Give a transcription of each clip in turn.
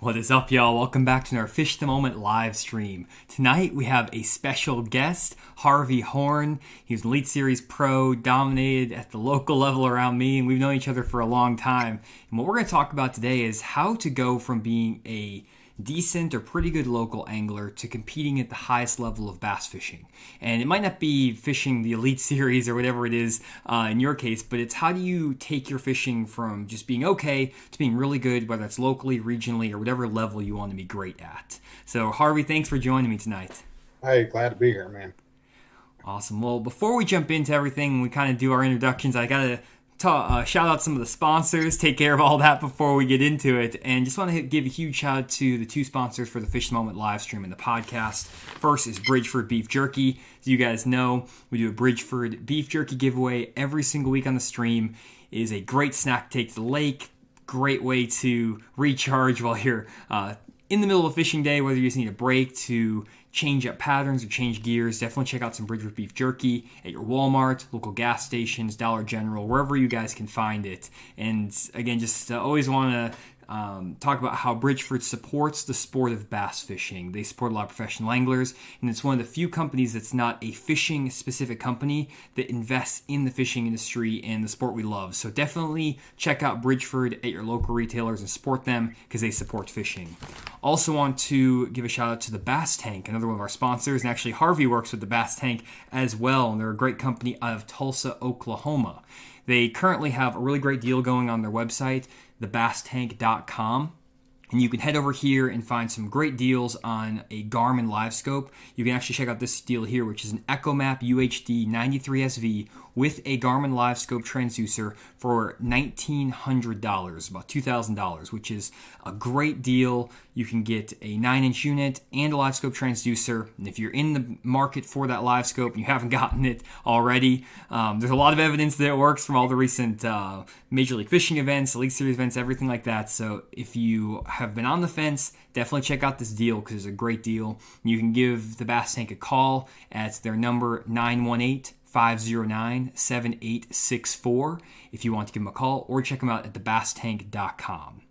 What is up, y'all? Welcome back to our Fish the Moment live stream. Tonight we have a special guest, Harvey Horne. He was an Elite Series pro, dominated at the local level around me, and we've known each other for a long time. And what we're going to talk about today is how to go from being a decent or pretty good local angler to competing at the highest level of bass fishing. And it might not be fishing the Elite Series or whatever it is in your case, but it's how do you take your fishing from just being okay to being really good, whether it's locally, regionally, or whatever level you want to be great at. So Harvey, thanks for joining me tonight. Hey, glad to be here, man. Awesome. Well, before we jump into everything, we kind of do our introductions. I got to shout out some of the sponsors, take care of all that before we get into it, and just want to give a huge shout out to the two sponsors for the Fish the Moment live stream and the podcast. First is Bridgeford Beef Jerky. As you guys know, we do a Bridgeford Beef Jerky giveaway every single week on the stream. It is a great snack to take to the lake, great way to recharge while you're in the middle of a fishing day, whether you just need a break to change up patterns or change gears. Definitely check out some Bridgeford Beef Jerky at your Walmart, local gas stations, Dollar General, wherever you guys can find it. And again, just always want to talk about how Bridgeford supports the sport of bass fishing. They support a lot of professional anglers, and it's one of the few companies that's not a fishing specific company that invests in the fishing industry and the sport we love. So definitely check out Bridgeford at your local retailers and support them because they support fishing. Also want to give a shout out to the Bass Tank, another one of our sponsors, and actually Harvey works with the Bass Tank as well, and they're a great company out of Tulsa, Oklahoma. They currently have a really great deal going on their website, thebasstank.com. And you can head over here and find some great deals on a Garmin LiveScope. You can actually check out this deal here, which is an EchoMap UHD 93SV with a Garmin LiveScope transducer for $1,900, about $2,000, which is a great deal. You can get a 9-inch unit and a LiveScope transducer. And if you're in the market for that LiveScope and you haven't gotten it already, there's a lot of evidence that it works from all the recent Major League Fishing events, Elite Series events, everything like that. So if you have been on the fence, definitely check out this deal because it's a great deal. You can give the Bass Tank a call at their number 918-509-7864 if you want to give them a call, or check them out at thebasstank.com.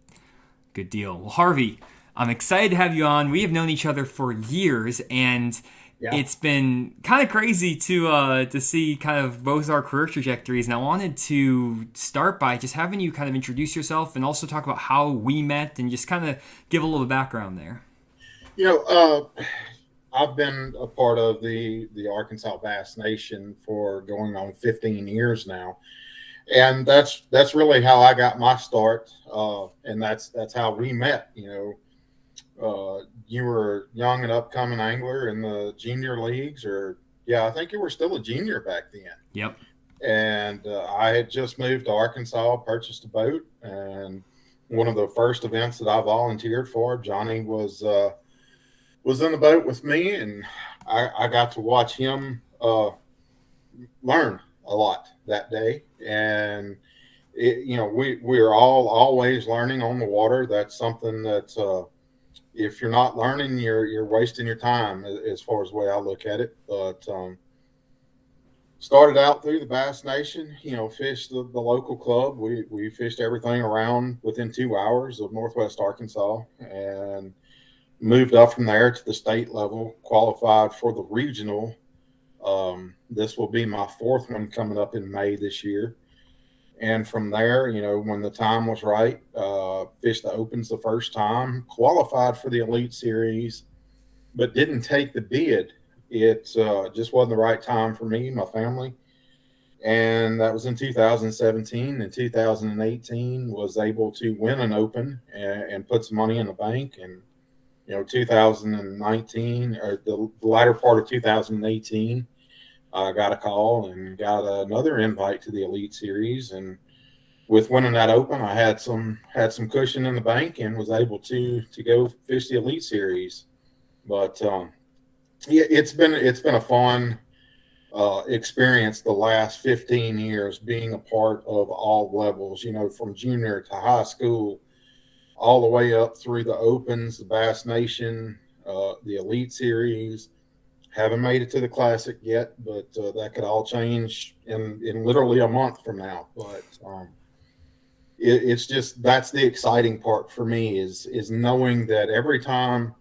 Good deal. Well, Harvey, I'm excited to have you on. We have known each other for years, and it's been kind of crazy to see kind of both our career trajectories. And I wanted to start by just having you kind of introduce yourself and also talk about how we met and just kind of give a little background there. I've been a part of the Arkansas Bass Nation for going on 15 years now. And that's really how I got my start. And that's how we met. You were a young and upcoming angler in the junior leagues, I think you were still a junior back then. Yep. And I had just moved to Arkansas, purchased a boat, and one of the first events that I volunteered for, Jonny was in the boat with me, and I got to watch him learn a lot that day. And we're all always learning on the water. That's something that if you're not learning, you're wasting your time, as far as the way I look at it. But started out through the Bass Nation, fished the local club. We fished everything around within 2 hours of Northwest Arkansas, and moved up from there to the state level, qualified for the regional. This will be my fourth one coming up in May this year. And from there, when the time was right, fished the Opens the first time, qualified for the Elite Series, but didn't take the bid. It just wasn't the right time for me and my family. And that was in 2017. In 2018, was able to win an Open and put some money in the bank. And 2019, or the latter part of 2018, I got a call and got another invite to the Elite Series. And with winning that Open, I had some cushion in the bank and was able to go fish the Elite Series. But it's been a fun experience the last 15 years, being a part of all levels. From junior to high school, all the way up through the Opens, the Bass Nation, the Elite Series. Haven't made it to the Classic yet, but that could all change in literally a month from now. But it's just, that's the exciting part for me, is knowing that every time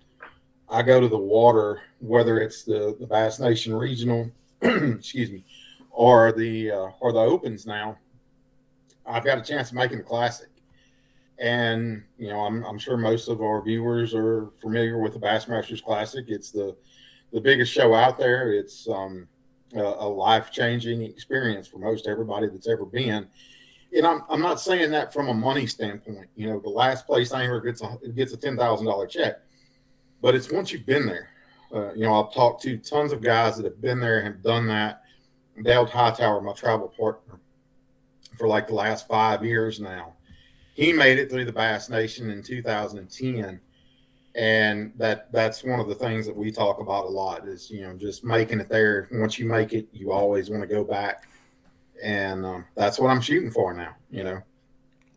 I go to the water, whether it's the Bass Nation Regional, excuse me, or the Opens now, I've got a chance of making the Classic. And I'm sure most of our viewers are familiar with the Bassmasters Classic. It's the biggest show out there. It's a life-changing experience for most everybody that's ever been. And I'm not saying that from a money standpoint. The last place angler gets a $10,000 check, but it's once you've been there. I've talked to tons of guys that have been there and have done that. Dale Hightower, my travel partner, for like the last 5 years now. He made it through the Bass Nation in 2010. And that's one of the things that we talk about a lot is, just making it there. Once you make it, you always want to go back. And that's what I'm shooting for now.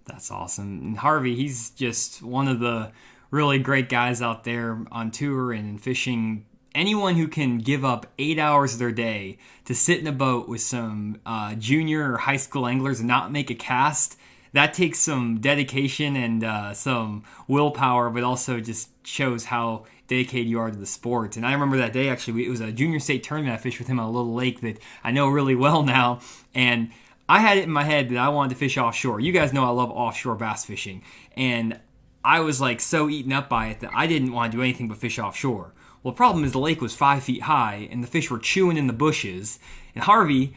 That's awesome. And Harvey, he's just one of the really great guys out there on tour and in fishing. Anyone who can give up 8 hours of their day to sit in a boat with some junior or high school anglers and not make a cast, that takes some dedication and some willpower, but also just shows how dedicated you are to the sport. And I remember that day, actually, it was a junior state tournament. I fished with him on a little lake that I know really well now. And I had it in my head that I wanted to fish offshore. You guys know I love offshore bass fishing. And I was like so eaten up by it that I didn't want to do anything but fish offshore. Well, the problem is the lake was 5 feet high and the fish were chewing in the bushes. And Harvey,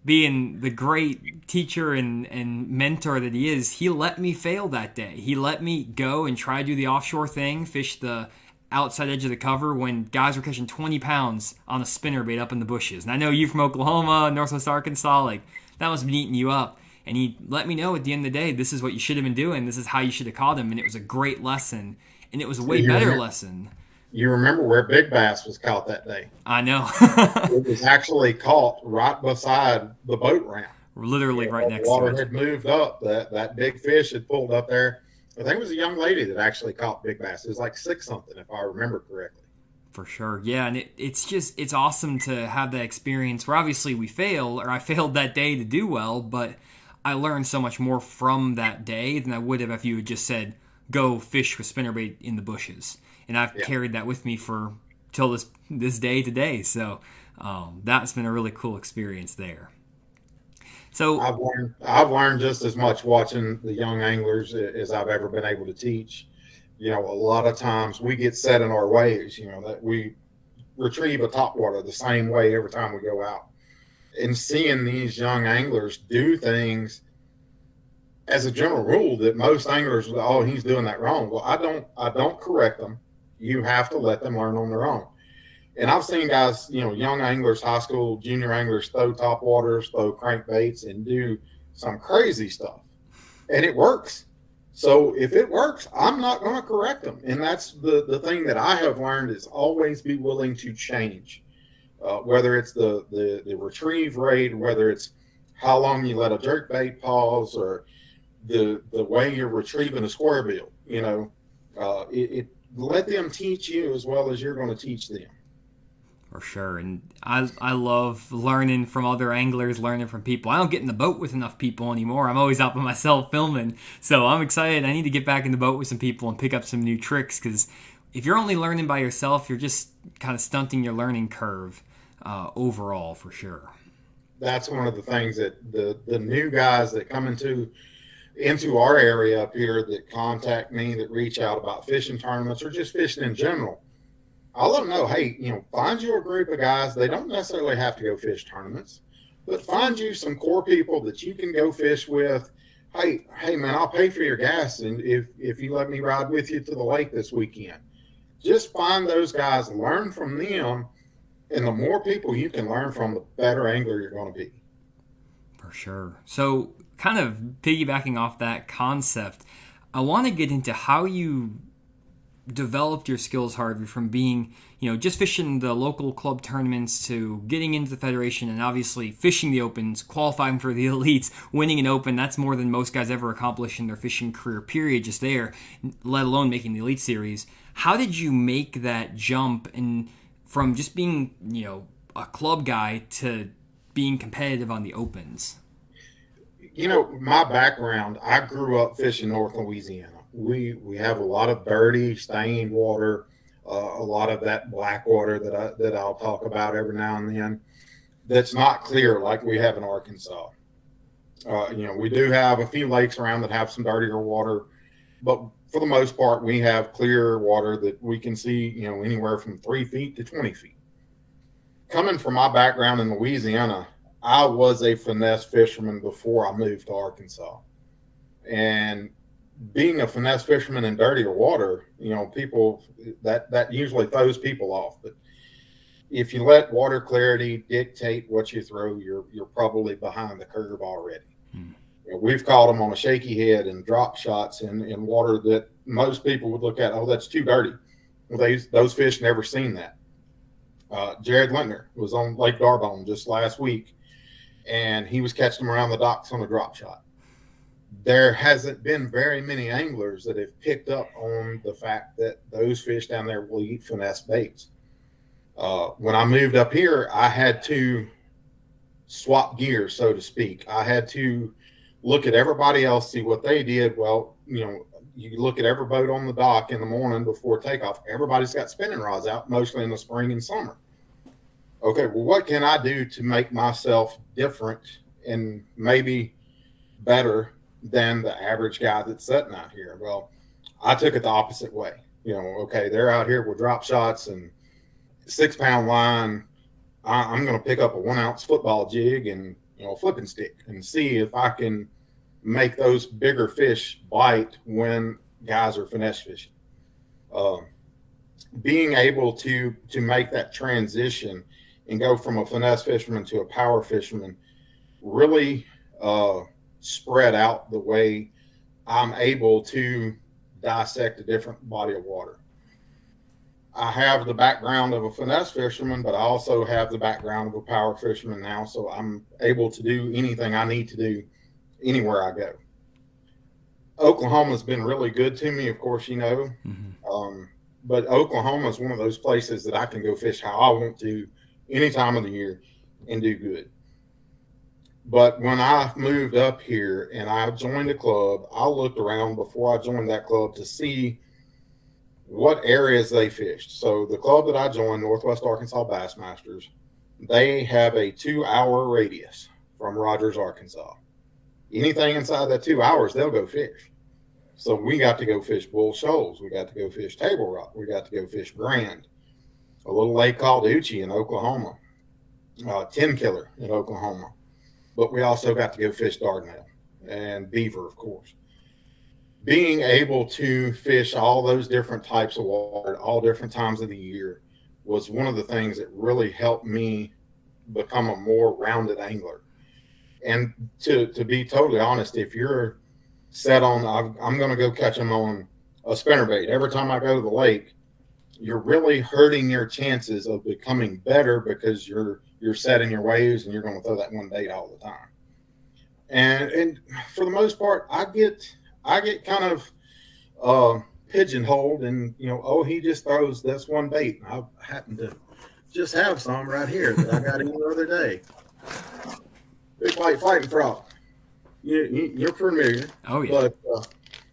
being the great teacher and mentor that he is, he let me fail that day. He let me go and try to do the offshore thing, fish the outside edge of the cover when guys were catching 20 pounds on a spinnerbait up in the bushes. And I know you from Oklahoma, Northwest Arkansas, like that must have been eating you up. And he let me know at the end of the day, this is what you should have been doing. This is how you should have caught him. And it was a great lesson. And it was a way better lesson. You remember where big bass was caught that day? I know. It was actually caught right beside the boat ramp. Literally right next to it. The water had moved up. That big fish had pulled up there. I think it was a young lady that actually caught big bass. It was like 6 something, if I remember correctly. For sure. Yeah, and it's awesome to have that experience where obviously we fail, or I failed that day to do well, but I learned so much more from that day than I would have if you had just said, go fish with spinnerbait in the bushes. And I've carried that with me for till this day today. So that's been a really cool experience there. So I've learned just as much watching the young anglers as I've ever been able to teach. A lot of times we get set in our ways, that we retrieve a topwater the same way every time we go out. And seeing these young anglers do things as a general rule that most anglers, oh, he's doing that wrong. Well, I don't correct them. You have to let them learn on their own. And I've seen guys, young anglers, high school, junior anglers throw topwaters, throw crankbaits, and do some crazy stuff. And it works. So if it works, I'm not going to correct them. And that's the thing that I have learned is always be willing to change. Whether it's the retrieve rate, whether it's how long you let a jerkbait pause, or the way you're retrieving a square bill, let them teach you as well as you're going to teach them. For sure. And I love learning from other anglers, learning from people. I don't get in the boat with enough people anymore. I'm always out by myself filming. So I'm excited. I need to get back in the boat with some people and pick up some new tricks, because if you're only learning by yourself, you're just kind of stunting your learning curve overall, for sure. That's one of the things that the new guys that come into our area up here that contact me, that reach out about fishing tournaments or just fishing in general, I'll let them know, hey, find you a group of guys. They don't necessarily have to go fish tournaments, but find you some core people that you can go fish with. Hey, man, I'll pay for your gas, and if you let me ride with you to the lake this weekend. Just find those guys, learn from them, and the more people you can learn from, the better angler you're going to be. For sure. So kind of piggybacking off that concept, I want to get into how you developed your skills, Harvey, from being, just fishing the local club tournaments to getting into the federation and obviously fishing the opens, qualifying for the elites, winning an open. That's more than most guys ever accomplish in their fishing career, period, just there, let alone making the elite series. How did you make that jump and from just being, a club guy to being competitive on the opens? My background, I grew up fishing North Louisiana. We have a lot of dirty, stained water, a lot of that black water that I'll talk about every now and then. That's not clear like we have in Arkansas. We do have a few lakes around that have some dirtier water, but for the most part, we have clear water that we can see, anywhere from 3 feet to 20 feet. Coming from my background in Louisiana, I was a finesse fisherman before I moved to Arkansas. And being a finesse fisherman in dirtier water, people that usually throws people off. But if you let water clarity dictate what you throw, you're probably behind the curve already. We've caught them on a shaky head and drop shots in water that most people would look at, oh, that's too dirty. Well, those fish never seen that. Jared Lintner was on Lake Darbone just last week, and he was catching them around the docks on a drop shot. There hasn't been very many anglers that have picked up on the fact that those fish down there will eat finesse baits. When I moved up here, I had to swap gears, so to speak. I had to look at everybody else, see what they did. Well, you look at every boat on the dock in the morning before takeoff. Everybody's got spinning rods out, mostly in the spring and summer. Okay, well, what can I do to make myself different and maybe better than the average guy that's sitting out here? Well, I took it the opposite way. Okay, they're out here with drop shots and 6-pound line. I'm going to pick up a 1-ounce football jig and a flipping stick and see if I can make those bigger fish bite when guys are finesse fishing. Being able to make that transition and go from a finesse fisherman to a power fisherman really spread out the way I'm able to dissect a different body of water. I have the background of a finesse fisherman, but I also have the background of a power fisherman now, so I'm able to do anything I need to do anywhere I go. Oklahoma's been really good to me, of course, but Oklahoma is one of those places that I can go fish how I want to any time of the year and do good. But when I moved up here and I joined a club, I looked around before I joined that club to see what areas they fished. So the club that I joined, Northwest Arkansas Bassmasters, they have a 2-hour radius from Rogers, Arkansas. Anything inside that 2 hours, they'll go fish. So we got to go fish Bull Shoals. We got to go fish Table Rock. We got to go fish Grand, a little lake called Uchi in Oklahoma, Tin Killer in Oklahoma. But we also got to go fish Dardanelle and Beaver, of course. Being able to fish all those different types of water at all different times of the year was one of the things that really helped me become a more rounded angler. And to be totally honest, if you're set on, I'm going to go catch them on a spinnerbait every time I go to the lake, you're really hurting your chances of becoming better because you're set in your ways and you're going to throw that one bait all the time. And for the most part, I get kind of pigeonholed and, he just throws this one bait. I happen to just have some right here that I got in the other day. Big white fighting frog. You're familiar. Oh, yeah. But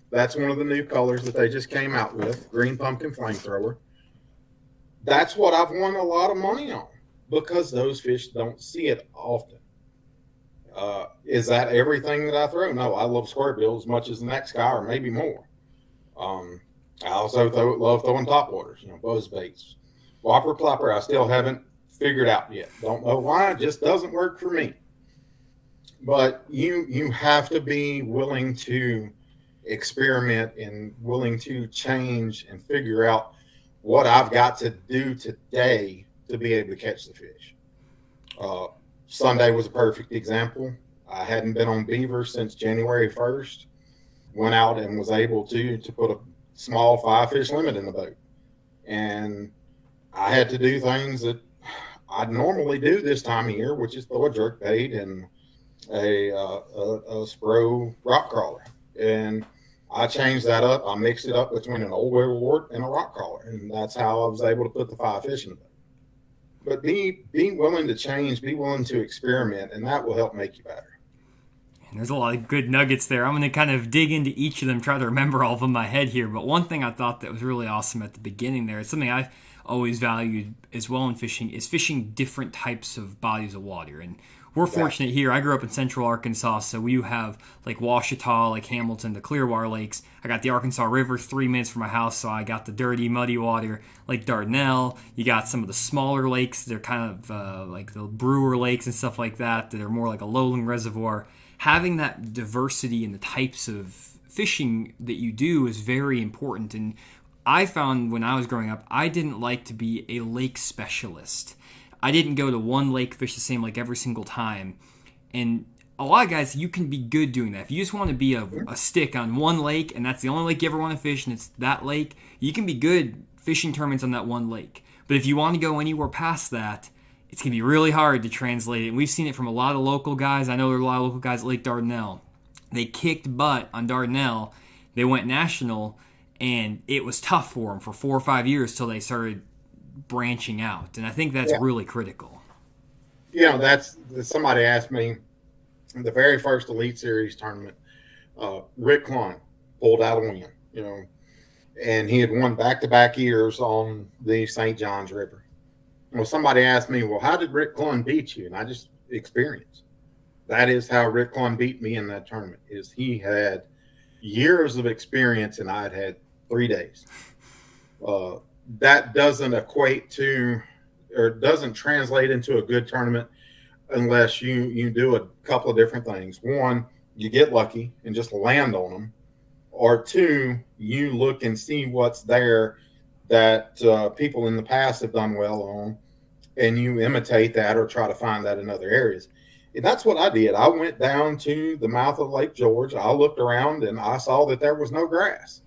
that's one of the new colors that they just came out with, green pumpkin flamethrower. That's what I've won a lot of money on because those fish don't see it often. Is that everything that I throw? No, I love square bill as much as the next guy or maybe more. I also love throwing topwaters, buzz baits. Whopper plopper, I still haven't figured out yet. Don't know why, it just doesn't work for me. But you have to be willing to experiment and willing to change and figure out what I've got to do today to be able to catch the fish. Sunday was a perfect example. I hadn't been on beaver since January 1st. Went out and was able to put a small 5-fish limit in the boat. And I had to do things that I'd normally do this time of year, which is throw a jerk bait and a Spro rock crawler. And I changed that up. I mixed it up between an old whale wart and a rock crawler. And that's how I was able to put the 5 fish in the boat. But be willing to change, be willing to experiment, and that will help make you better. And there's a lot of good nuggets there. I'm going to kind of dig into each of them, try to remember all of them in my head here. But one thing I thought that was really awesome at the beginning there, it's something I've always valued as well in fishing, is fishing different types of bodies of water. And we're fortunate here. I grew up in central Arkansas, so we have like Washita, like Hamilton, the Clearwater Lakes. I got the Arkansas River 3 minutes from my house, so I got the dirty, muddy water, Lake Dardanelle. You got some of the smaller lakes. They're kind of like the Brewer Lakes and stuff like that are more like a lowland reservoir. Having that diversity in the types of fishing that you do is very important. And I found when I was growing up, I didn't like to be a lake specialist. I didn't go to one lake, fish the same lake every single time. And a lot of guys, you can be good doing that. If you just want to be a stick on one lake, and that's the only lake you ever want to fish, and it's that lake, you can be good fishing tournaments on that one lake. But if you want to go anywhere past that, it's going to be really hard to translate it. And we've seen it from a lot of local guys. I know there are a lot of local guys at Lake Dardanelle. They kicked butt on Dardanelle. They went national, and it was tough for them for 4 or 5 years till they started branching out. And I think that's really critical. That's somebody asked me the very first Elite Series tournament, Rick Clunn pulled out a win, and he had won back-to-back years on the St. Johns River. Well, somebody asked me, well, how did Rick Clunn beat you? And I just experienced. That is how Rick Clunn beat me in that tournament, is he had years of experience and I had 3 days. That doesn't equate to, or doesn't translate into a good tournament unless you do a couple of different things. One, you get lucky and just land on them. Or two, you look and see what's there that people in the past have done well on, and you imitate that or try to find that in other areas. And that's what I did. I went down to the mouth of Lake George. I looked around and I saw that there was no grass.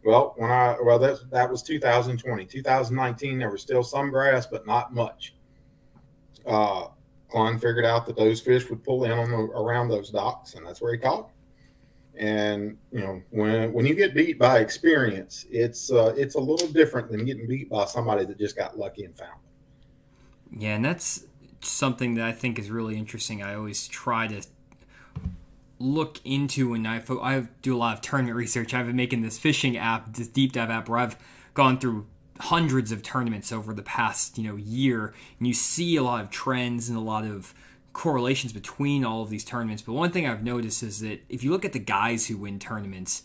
Well, that was 2020. 2019, there was still some grass, but not much. Clunn figured out that those fish would pull in around those docks, and that's where he caught them. And when you get beat by experience, it's a little different than getting beat by somebody that just got lucky and found it. Yeah, and that's something that I think is really interesting. I always try to look into when I do a lot of tournament research. I've been making this fishing app, this deep dive app, where I've gone through hundreds of tournaments over the past year, and you see a lot of trends and a lot of correlations between all of these tournaments. But one thing I've noticed is that if you look at the guys who win tournaments,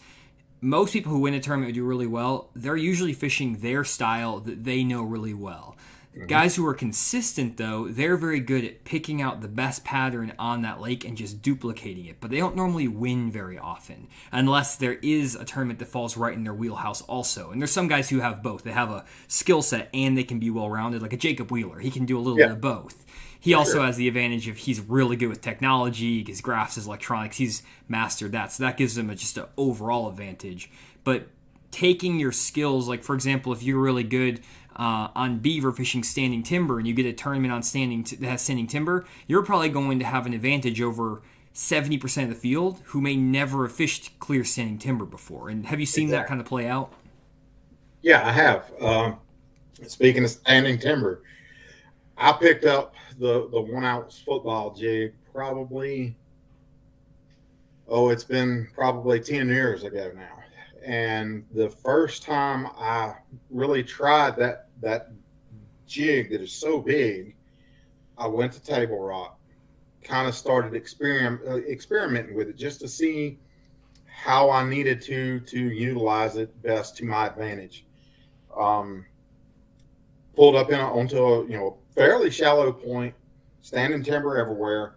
most people who win a tournament and do really well, they're usually fishing their style that they know really well. Mm-hmm. Guys who are consistent, though, they're very good at picking out the best pattern on that lake and just duplicating it. But they don't normally win very often unless there is a tournament that falls right in their wheelhouse also. And there's some guys who have both. They have a skill set and they can be well-rounded, like a Jacob Wheeler. He can do a little bit of both. He also has the advantage of he's really good with technology, his graphs, his electronics. He's mastered that. So that gives him just an overall advantage. But taking your skills, like, for example, if you're really good on beaver fishing standing timber and you get a tournament on that has standing timber, you're probably going to have an advantage over 70% of the field who may never have fished clear standing timber before. And have you seen that kind of play out? Yeah, I have. Speaking of standing timber, I picked up the 1 ounce football jig it's been probably 10 years ago now. And the first time I really tried that jig that is so big, I went to Table Rock, kind of started experimenting with it just to see how I needed to utilize it best to my advantage. Pulled up onto a fairly shallow point, standing timber everywhere.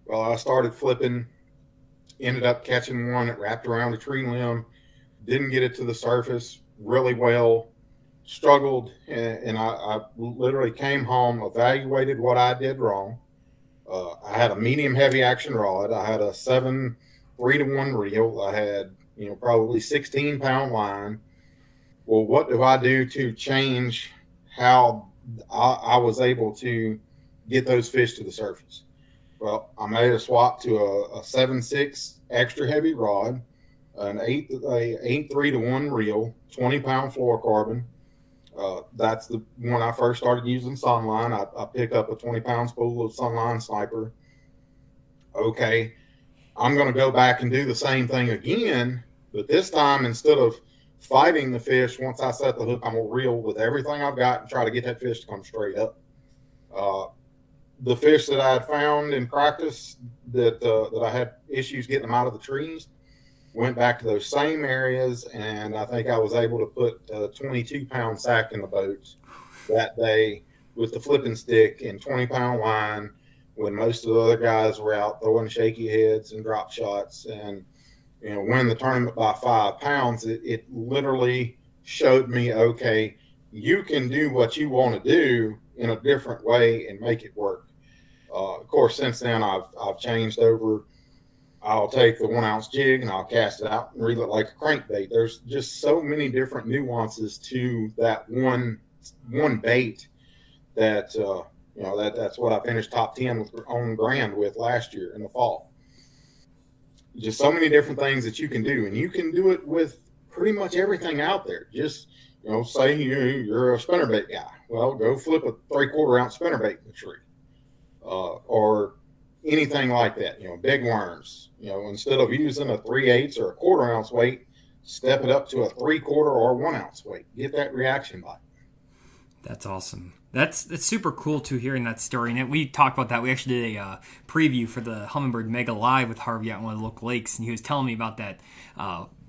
Well, I started flipping, ended up catching one that wrapped around a tree limb. Didn't get it to the surface really well, struggled, and I literally came home, evaluated what I did wrong. I had a medium heavy action rod. I had a 7 3-to-1 reel. I had probably 16-pound line. Well, what do I do to change how I was able to get those fish to the surface? Well, I made a swap to a 7.6 extra heavy rod, an 8 3-to-1 reel, 20-pound fluorocarbon. That's the when I first started using Sunline. I picked up a 20-pound spool of Sunline Sniper. Okay, I'm going to go back and do the same thing again, but this time, instead of fighting the fish, once I set the hook, I'm going to reel with everything I've got and try to get that fish to come straight up. The fish that I had found in practice that I had issues getting them out of the trees, went back to those same areas, and I think I was able to put a 22-pound sack in the boats that day with the flipping stick and 20-pound line, when most of the other guys were out throwing shaky heads and drop shots. And win the tournament by 5 pounds. It literally showed me, okay, you can do what you want to do in a different way and make it work. Of course, since then I've changed over. I'll take the 1 ounce jig and I'll cast it out and reel it like a crankbait. There's just so many different nuances to that one bait that that's what I finished top 10 on Grand with last year in the fall. Just so many different things that you can do, and you can do it with pretty much everything out there. Just say you're a spinnerbait guy. Well, go flip a 3/4 ounce spinnerbait in the tree, or anything like that. Big worms. Instead of using a 3/8 or a 1/4 ounce weight, step it up to a 3/4 or 1 ounce weight. Get that reaction bite. That's awesome. That's super cool too, hearing that story. And we talked about that. We actually did a preview for the Humminbird Mega Live with Harvey out in one of the local lakes, and he was telling me about that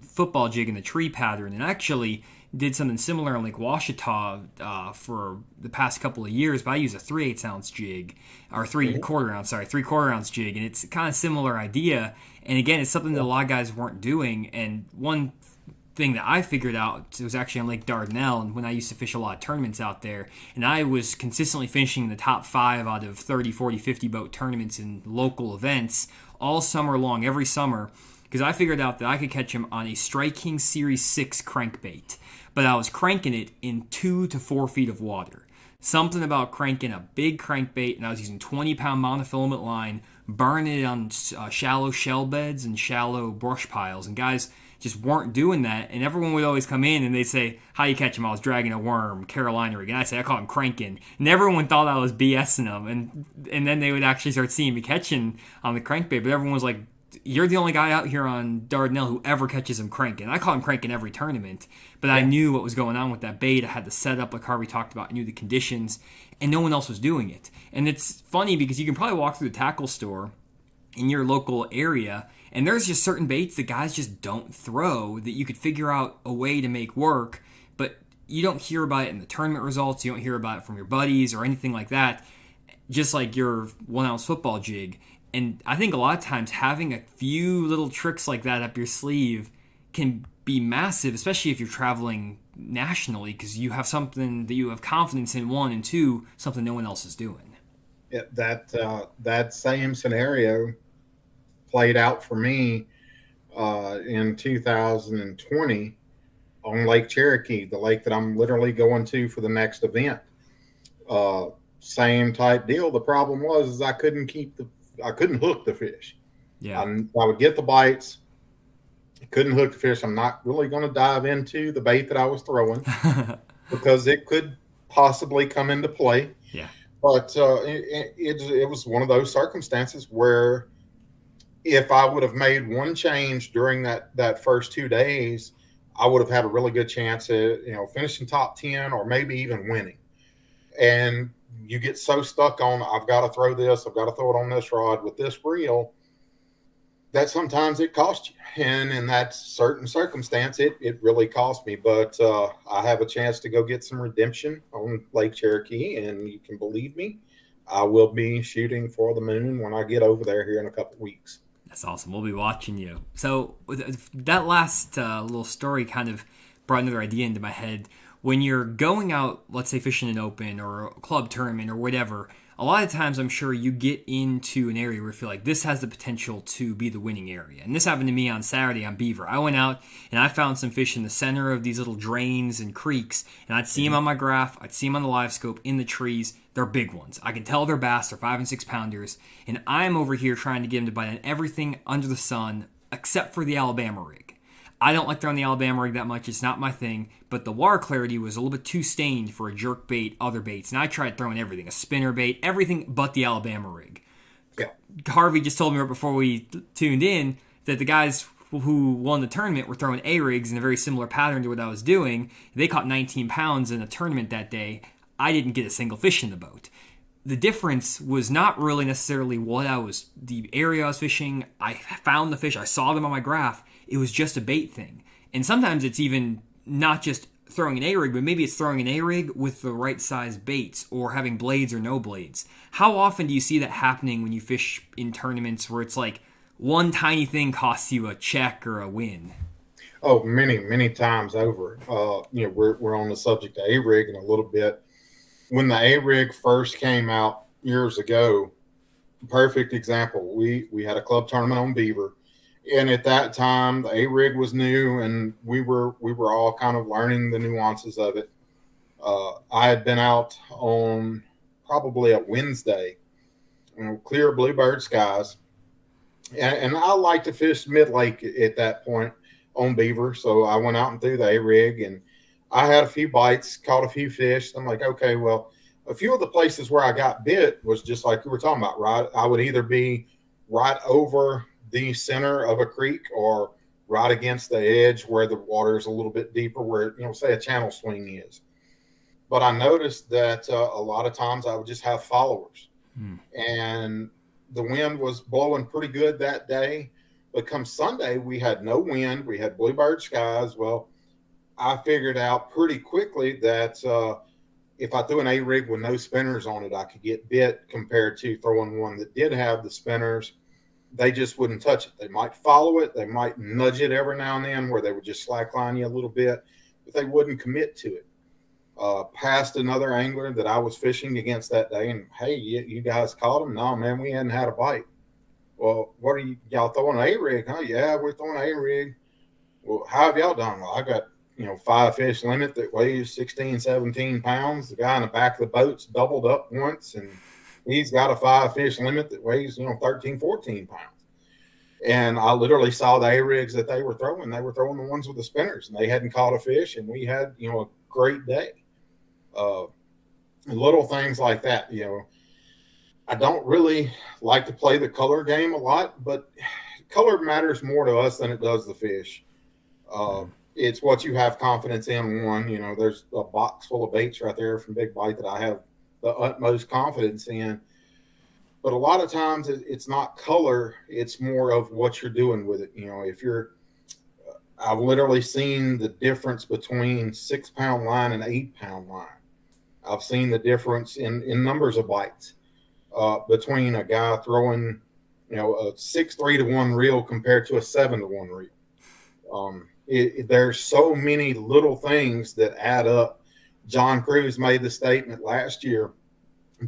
football jig and the tree pattern. And actually did something similar on Lake Washita for the past couple of years, but I use a 3/8 ounce jig, or 3/4 ounce jig, and it's kind of similar idea. And again, it's something that a lot of guys weren't doing. And one thing that I figured out was actually on Lake Dardanelle, and when I used to fish a lot of tournaments out there, and I was consistently finishing in the top 5 out of 30, 40, 50 boat tournaments in local events all summer long, every summer, because I figured out that I could catch them on a Strike King Series 6 crankbait, but I was cranking it in 2 to 4 feet of water. Something about cranking a big crankbait, and I was using 20-pound monofilament line, burning it on shallow shell beds and shallow brush piles, and guys just weren't doing that. And everyone would always come in and they'd say, how you catch him? I was dragging a worm, Carolina rig. And I'd say, I call him cranking. And everyone thought I was BSing them. And then they would actually start seeing me catching on the crankbait. But everyone was like, you're the only guy out here on Dardanelle who ever catches him cranking. I call him cranking every tournament. But I knew what was going on with that bait. I had the setup like Harvey talked about. I knew the conditions. And no one else was doing it. And it's funny because you can probably walk through the tackle store in your local area, and there's just certain baits that guys just don't throw that you could figure out a way to make work, but you don't hear about it in the tournament results. You don't hear about it from your buddies or anything like that, just like your 1 ounce football jig. And I think a lot of times having a few little tricks like that up your sleeve can be massive, especially if you're traveling nationally, because you have something that you have confidence in, 1, and 2, something no one else is doing. Yeah, that same scenario played out for me in 2020 on Lake Cherokee, the lake that I'm literally going to for the next event. Same type deal. The problem was I couldn't hook the fish. Yeah, I would get the bites, couldn't hook the fish. I'm not really going to dive into the bait that I was throwing because it could possibly come into play. Yeah, but it was one of those circumstances where if I would have made one change during that first 2 days, I would have had a really good chance at finishing top 10 or maybe even winning. And you get so stuck on, I've got to throw this, I've got to throw it on this rod with this reel, that sometimes it costs you. And in that certain circumstance, it really cost me. But I have a chance to go get some redemption on Lake Cherokee, and you can believe me, I will be shooting for the moon when I get over there here in a couple weeks. That's awesome. We'll be watching you. So that last little story kind of brought another idea into my head. When you're going out, let's say fishing an open or a club tournament or whatever, a lot of times I'm sure you get into an area where you feel like this has the potential to be the winning area. And this happened to me on Saturday on Beaver. I went out and I found some fish in the center of these little drains and creeks, and I'd see them on my graph, I'd see them on the LiveScope in the trees. They're big ones. I can tell they're bass. They're 5 and 6 pounders. And I'm over here trying to get them to bite on everything under the sun except for the Alabama rig. I don't like throwing the Alabama rig that much. It's not my thing. But the water clarity was a little bit too stained for a jerk bait, other baits. And I tried throwing everything. A spinner bait, everything but the Alabama rig. Yeah. Harvey just told me right before we tuned in that the guys who won the tournament were throwing A-rigs in a very similar pattern to what I was doing. They caught 19 pounds in a tournament that day. I didn't get a single fish in the boat. The difference was not really necessarily the area I was fishing. I found the fish. I saw them on my graph. It was just a bait thing. And sometimes it's even not just throwing an A-rig, but maybe it's throwing an A-rig with the right size baits or having blades or no blades. How often do you see that happening when you fish in tournaments where it's like one tiny thing costs you a check or a win? Oh, many, many times over. We're on the subject of A-rig in a little bit. When the A-rig first came out years ago, perfect example, we had a club tournament on Beaver. And at that time, the A-rig was new, and we were all kind of learning the nuances of it. I had been out on probably a Wednesday, clear bluebird skies, and I like to fish mid-lake at that point on Beaver. So I went out and threw the A-rig, and I had a few bites, caught a few fish. I'm like, okay, well, a few of the places where I got bit was just like you were talking about, right? I would either be right over the center of a creek or right against the edge where the water is a little bit deeper, where, say a channel swing is. But I noticed that a lot of times I would just have followers. And the wind was blowing pretty good that day. But come Sunday, we had no wind. We had bluebird skies. Well, I figured out pretty quickly that if I threw an A-rig with no spinners on it, I could get bit compared to throwing one that did have the spinners. They just wouldn't touch it. They might follow it. They might nudge it every now and then where they would just slackline you a little bit, but they wouldn't commit to it. Passed another angler that I was fishing against that day, and hey, you guys caught him? No, man, we hadn't had a bite. Well, what are y'all throwing an A-rig? Huh? Yeah, we're throwing an A-rig. Well, how have y'all done? Well, I got 5 fish limit that weighs 16, 17 pounds. The guy in the back of the boat's doubled up once, and he's got a 5 fish limit that weighs 13, 14 pounds. And I literally saw the A-rigs that they were throwing. They were throwing the ones with the spinners, and they hadn't caught a fish, and we had a great day. Little things like that. I don't really like to play the color game a lot, but color matters more to us than it does the fish. It's what you have confidence in. One, there's a box full of baits right there from Big Bite that I have the utmost confidence in. But a lot of times it's not color, it's more of what you're doing with it. I've literally seen the difference between 6-pound line and 8-pound line. I've seen the difference in numbers of bites between a guy throwing, a 6-3 to 1 reel compared to a 7 to 1 reel. There's so many little things that add up. John Cruz made the statement last year.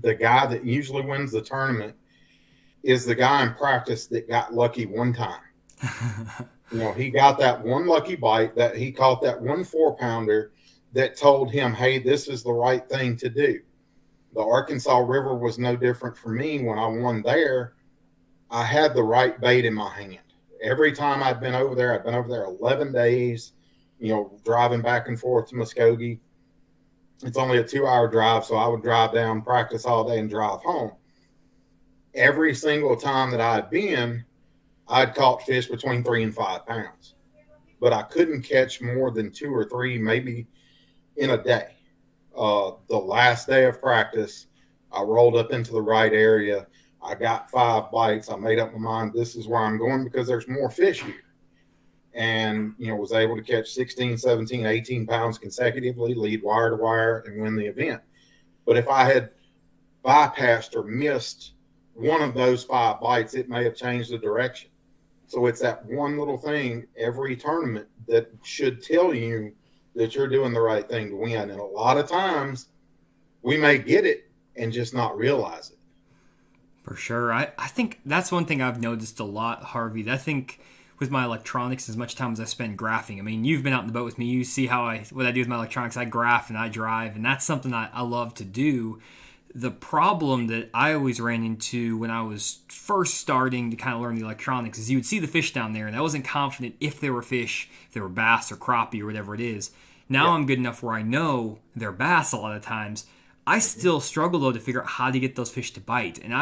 The guy that usually wins the tournament is the guy in practice that got lucky one time. He got that one lucky bite, that he caught that 1 4-pounder that told him, hey, this is the right thing to do. The Arkansas River was no different for me. When I won there, I had the right bait in my hand. Every time I've been over there 11 days, driving back and forth to Muskogee. It's only a 2-hour drive, so I would drive down, practice all day, and drive home. Every single time that I'd been, I'd caught fish between 3 and 5 pounds. But I couldn't catch more than 2 or 3, maybe in a day. The last day of practice, I rolled up into the right area. I got 5 bites. I made up my mind, this is where I'm going because there's more fish here. And, was able to catch 16, 17, 18 pounds consecutively, lead wire to wire, and win the event. But if I had bypassed or missed one of those 5 bites, it may have changed the direction. So it's that one little thing every tournament that should tell you that you're doing the right thing to win. And a lot of times we may get it and just not realize it. For sure. I think that's one thing I've noticed a lot, Harvey. I think with my electronics, as much time as I spend graphing. I mean, you've been out in the boat with me. You see what I do with my electronics. I graph and I drive, and that's something I love to do. The problem that I always ran into when I was first starting to kind of learn the electronics is you would see the fish down there, and I wasn't confident if there were fish, if they were bass or crappie or whatever it is. Now I'm good enough where I know they're bass a lot of times. I still struggle, though, to figure out how to get those fish to bite. And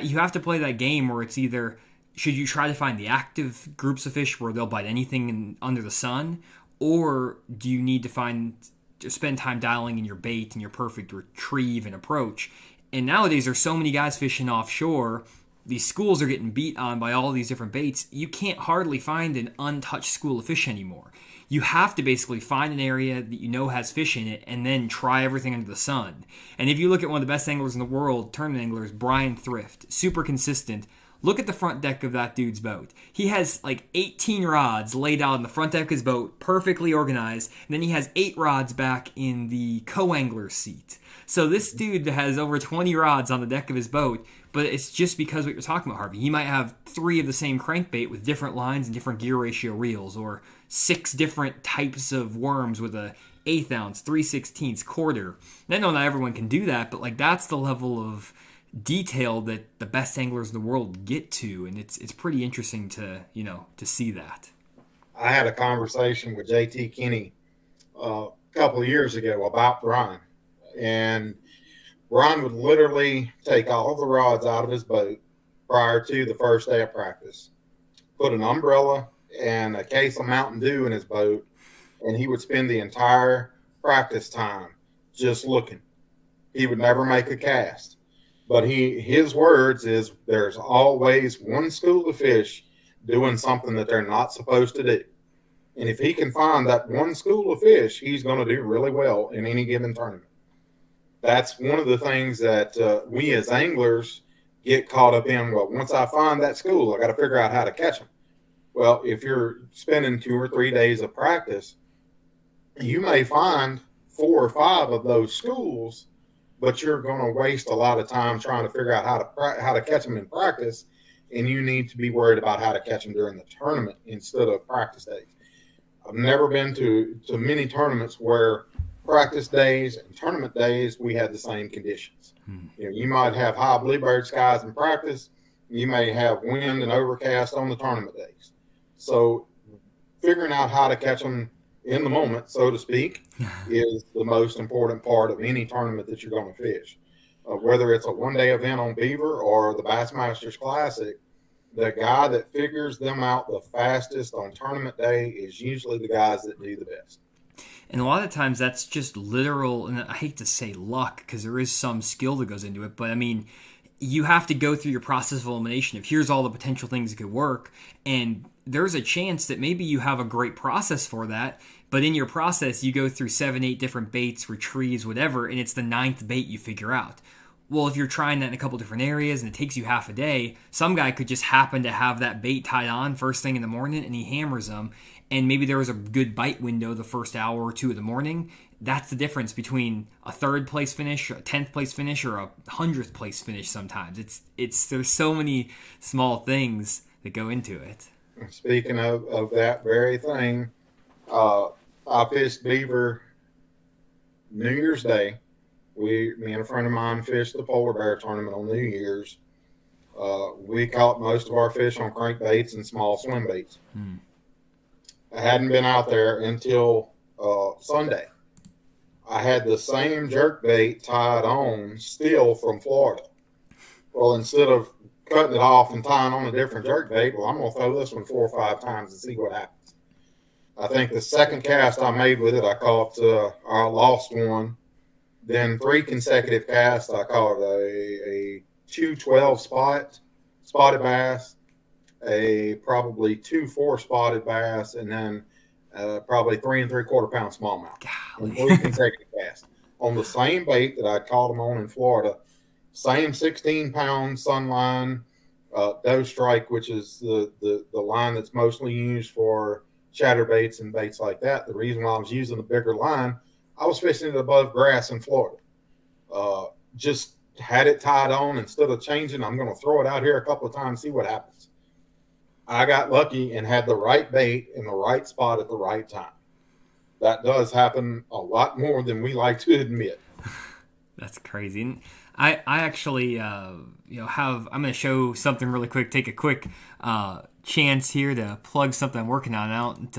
you have to play that game where it's either should you try to find the active groups of fish where they'll bite anything under the sun, or do you need to spend time dialing in your bait and your perfect retrieve and approach? And nowadays there's so many guys fishing offshore. These schools are getting beat on by all these different baits. You can't hardly find an untouched school of fish anymore. You have to basically find an area that you know has fish in it and then try everything under the sun. And if you look at one of the best anglers in the world, tournament anglers, Brian Thrift, super consistent. Look at the front deck of that dude's boat. He has like 18 rods laid out on the front deck of his boat, perfectly organized. And then he has 8 rods back in the co-angler's seat. So this dude has over 20 rods on the deck of his boat, but it's just because what you're talking about, Harvey. He might have 3 of the same crankbait with different lines and different gear ratio reels, or 6 different types of worms with a 1/8 ounce, 3/16 quarter. I know not everyone can do that, but like that's the level of detail that the best anglers in the world get to, and it's pretty interesting to see that. I had a conversation with JT Kinney a couple of years ago about Brian, and Brian would literally take all the rods out of his boat prior to the first day of practice, put an umbrella and a case of Mountain Dew in his boat, and he would spend the entire practice time just looking. He would never make a cast. But his words is there's always one school of fish doing something that they're not supposed to do. And if he can find that one school of fish, he's going to do really well in any given tournament. That's one of the things that we as anglers get caught up in. Well, once I find that school, I got to figure out how to catch them. Well, if you're spending 2 or 3 days of practice, you may find 4 or 5 of those schools, but you're going to waste a lot of time trying to figure out how to catch them in practice, and you need to be worried about how to catch them during the tournament instead of practice days. I've never been to many tournaments where practice days and tournament days we had the same conditions. You might have high bluebird skies in practice. You may have wind and overcast on the tournament days. So figuring out how to catch them in the moment, so to speak, is the most important part of any tournament that you're going to fish. Whether it's a one-day event on Beaver or the Bassmasters Classic, the guy that figures them out the fastest on tournament day is usually the guys that do the best. And a lot of times that's just literal, and I hate to say luck because there is some skill that goes into it, but I mean, you have to go through your process of elimination of here's all the potential things that could work, and there's a chance that maybe you have a great process for that, but in your process you go through 7, 8 different baits, retrieves, whatever, and it's the 9th bait you figure out. Well, if you're trying that in a couple different areas and it takes you half a day, some guy could just happen to have that bait tied on first thing in the morning and he hammers them, and maybe there was a good bite window the first hour or 2 of the morning. That's the difference between a 3rd place finish, a 10th place finish, or a 100th place finish sometimes. There's so many small things that go into it. Speaking of that very thing, I fished Beaver New Year's Day. Me and a friend of mine fished the polar bear tournament on New Year's. We caught most of our fish on crankbaits and small swim baits. I hadn't been out there until Sunday. I had the same jerkbait tied on still from Florida. Well, instead of cutting it off and tying on a different jerkbait, well, I'm going to throw this one 4 or 5 times and see what happens. I think the second cast I made with it, I caught, I lost one. Then 3 consecutive casts, I caught a 212 spotted bass, a probably 2-4 spotted bass, and then probably 3 3/4 pound smallmouth. In 3 consecutive casts on the same bait that I caught them on in Florida. Same 16-pound sunline doe strike, which is the line that's mostly used for chatterbaits and baits like that. The reason why I was using the bigger line, I was fishing it above grass in Florida. Just had it tied on. Instead of changing, I'm going to throw it out here a couple of times, see what happens. I got lucky and had the right bait in the right spot at the right time. That does happen a lot more than we like to admit. That's crazy. And I actually, I'm going to show something really quick, take a quick chance here to plug something I'm working on out.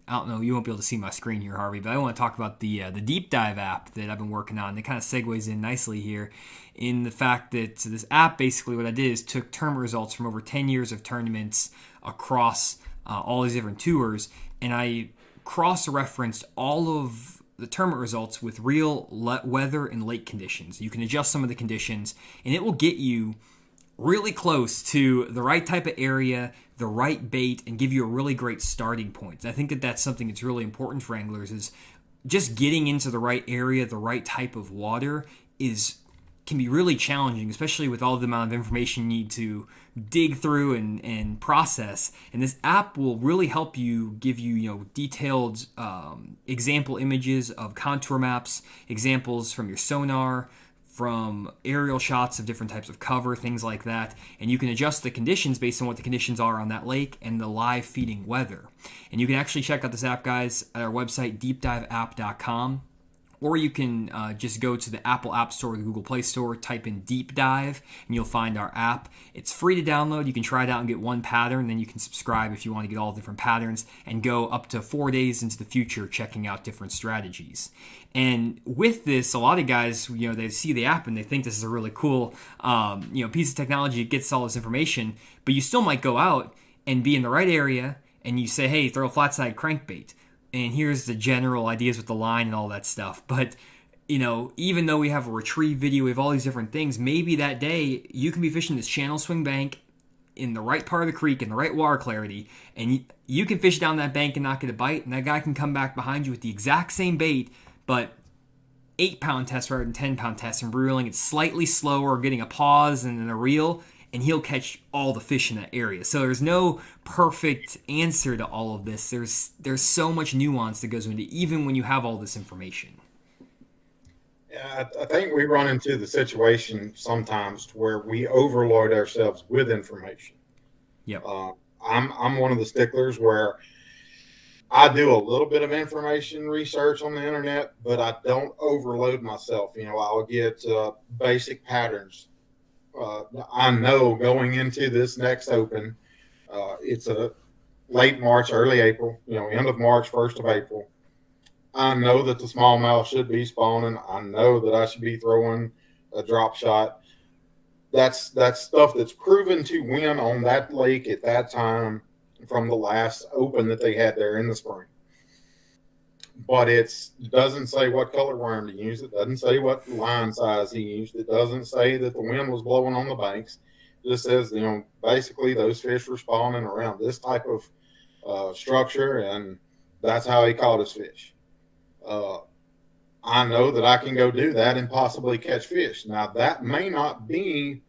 I I don't know, you won't be able to see my screen here, Harvey, but I want to talk about the Deep Dive app that I've been working on. It kind of segues in nicely here in the fact that this app, basically what I did is took tournament results from over 10 years of tournaments across all these different tours, and I cross-referenced all of the tournament results with real weather and lake conditions. You can adjust some of the conditions, and it will get you really close to the right type of area, the right bait, and give you a really great starting point. I think that that's something that's really important for anglers, is just getting into the right area, the right type of water can be really challenging, especially with all the amount of information you need to dig through and process. And this app will really help you, give you, detailed example images of contour maps, examples from your sonar, from aerial shots of different types of cover, things like that. And you can adjust the conditions based on what the conditions are on that lake and the live feeding weather. And you can actually check out this app, guys, at our website, deepdiveapp.com. Or you can just go to the Apple App Store or the Google Play Store, type in Deep Dive, and you'll find our app. It's free to download. You can try it out and get one pattern. Then you can subscribe if you want to get all different patterns and go up to 4 days into the future checking out different strategies. And with this, a lot of guys, they see the app and they think this is a really cool, piece of technology. It gets all this information, but you still might go out and be in the right area and you say, hey, throw a flat side crankbait. And here's the general ideas with the line and all that stuff. But, even though we have a retrieve video, we have all these different things, maybe that day you can be fishing this channel swing bank in the right part of the creek, in the right water clarity, and you can fish down that bank and not get a bite, and that guy can come back behind you with the exact same bait, but 8-pound test rather than 10-pound test, and reeling it slightly slower, getting a pause and then a reel, and he'll catch all the fish in that area. So there's no perfect answer to all of this. There's so much nuance that goes into it, even when you have all this information. Yeah, I think we run into the situation sometimes where we overload ourselves with information. Yep. I'm one of the sticklers where I do a little bit of information research on the internet, but I don't overload myself. I'll get basic patterns. I know going into this next open, it's a late March, early April, end of March, 1st of April. I know that the smallmouth should be spawning. I know that I should be throwing a drop shot. That's stuff that's proven to win on that lake at that time from the last open that they had there in the spring. But it doesn't say what color worm to use. It doesn't say what line size he used. It doesn't say that the wind was blowing on the banks. It just says, basically those fish were spawning around this type of structure, and that's how he caught his fish. I know that I can go do that and possibly catch fish. Now, that may not be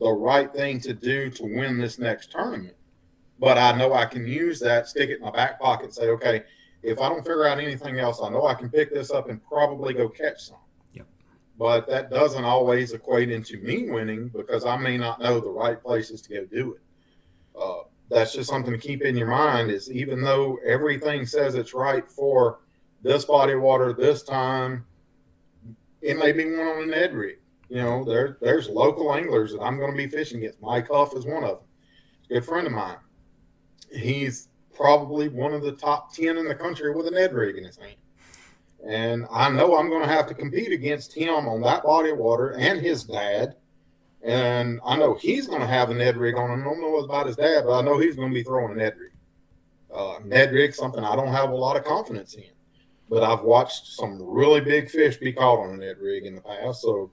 the right thing to do to win this next tournament, but I know I can use that, stick it in my back pocket, and say, okay, if I don't figure out anything else, I know I can pick this up and probably go catch some. Yep. But that doesn't always equate into me winning, because I may not know the right places to go do it. That's just something to keep in your mind, is even though everything says it's right for this body of water this time, it may be one on an Ed rig. There's local anglers that I'm going to be fishing against. Mike Huff is one of them. A good friend of mine. He's probably one of the top 10 in the country with an Ed rig in his hand. And I know I'm going to have to compete against him on that body of water, and his dad. And I know he's going to have an Ed rig on him. I don't know about his dad, but I know he's going to be throwing an Ed rig. An Ed rig, something I don't have a lot of confidence in. But I've watched some really big fish be caught on an Ed rig in the past. So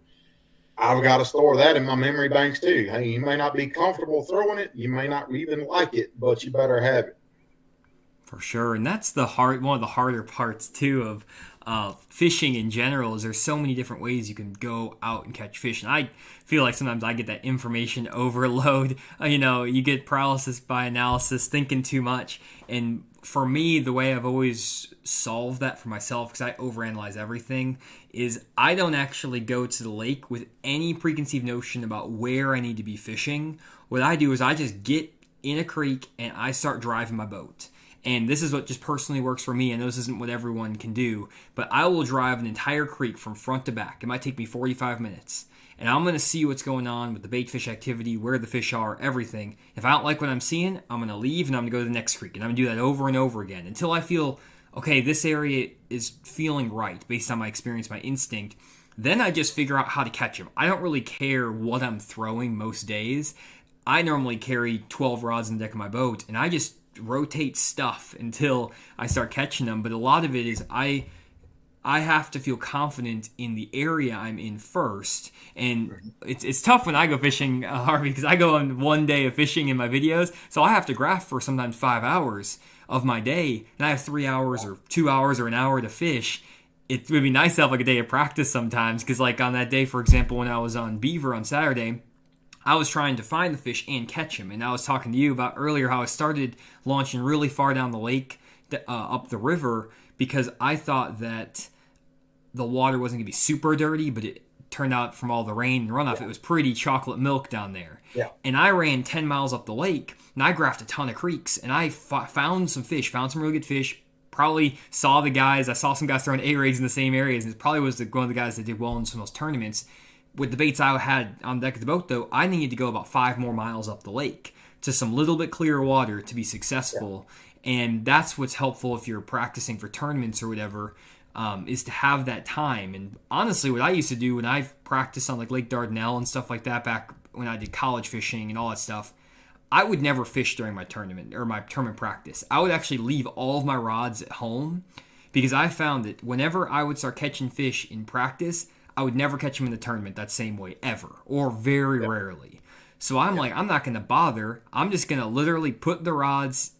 I've got to store that in my memory banks too. Hey, you may not be comfortable throwing it. You may not even like it, but you better have it. For sure. And that's one of the harder parts too of fishing in general, is there's so many different ways you can go out and catch fish. And I feel like sometimes I get that information overload. You get paralysis by analysis, thinking too much. And for me, the way I've always solved that for myself, because I overanalyze everything, is I don't actually go to the lake with any preconceived notion about where I need to be fishing. What I do is I just get in a creek and I start driving my boat. And this is what just personally works for me. I know this isn't what everyone can do, but I will drive an entire creek from front to back. It might take me 45 minutes. And I'm going to see what's going on with the bait fish activity, where the fish are, everything. If I don't like what I'm seeing, I'm going to leave and I'm going to go to the next creek. And I'm going to do that over and over again until I feel okay, this area is feeling right based on my experience, my instinct. Then I just figure out how to catch them. I don't really care what I'm throwing most days. I normally carry 12 rods in the deck of my boat, and I just rotate stuff until I start catching them. But a lot of it is I have to feel confident in the area I'm in first. And it's tough when I go fishing, Harvey, because I go on one day of fishing in my videos. So I have to graph for sometimes 5 hours of my day, and I have 3 hours or 2 hours or an hour to fish. It would be nice to have like a day of practice sometimes, because like on that day, for example, when I was on Beaver on Saturday, I was trying to find the fish and catch them. And I was talking to you about earlier how I started launching really far down the lake, up the river, because I thought that the water wasn't going to be super dirty, but it turned out from all the rain and runoff, it was pretty chocolate milk down there. Yeah. And I ran 10 miles up the lake, and I graphed a ton of creeks, and I found some fish, found some really good fish. Probably saw the guys. I saw some guys throwing A-rays in the same areas, and it probably was one of the guys that did well in some of those tournaments. With the baits I had on the deck of the boat, though, I needed to go about 5 more miles up the lake to some little bit clearer water to be successful. Yeah. And that's what's helpful if you're practicing for tournaments or whatever, is to have that time. And honestly, what I used to do when I practiced on like Lake Dardanelle and stuff like that back when I did college fishing and all that stuff, I would never fish during my tournament or my tournament practice. I would actually leave all of my rods at home, because I found that whenever I would start catching fish in practice, I would never catch them in the tournament that same way ever, or very rarely. So I'm like, I'm not going to bother. I'm just going to literally put the rods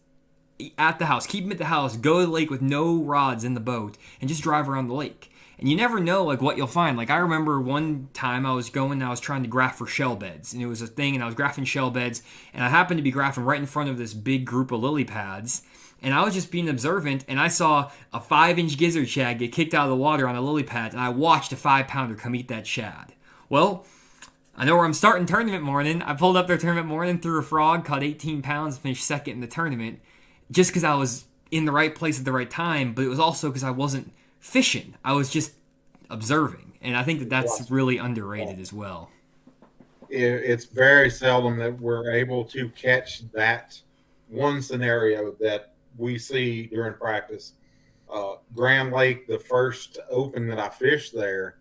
at the house, keep them at the house, go to the lake with no rods in the boat, and just drive around the lake. And you never know like what you'll find. Like I remember one time I was trying to graph for shell beds, and it was a thing, and I was graphing shell beds, and I happened to be graphing right in front of this big group of lily pads, and I was just being observant, and I saw a 5-inch gizzard shad get kicked out of the water on a lily pad, and I watched a 5-pounder come eat that shad. Well, I know where I'm starting tournament morning. I pulled up there tournament morning, threw a frog, caught 18 pounds, finished second in the tournament, just because I was in the right place at the right time, but it was also because I wasn't fishing. I was just observing, and I think that's really underrated as well. It's very seldom that we're able to catch that one scenario that we see during practice. Grand Lake, the first open that I fished there,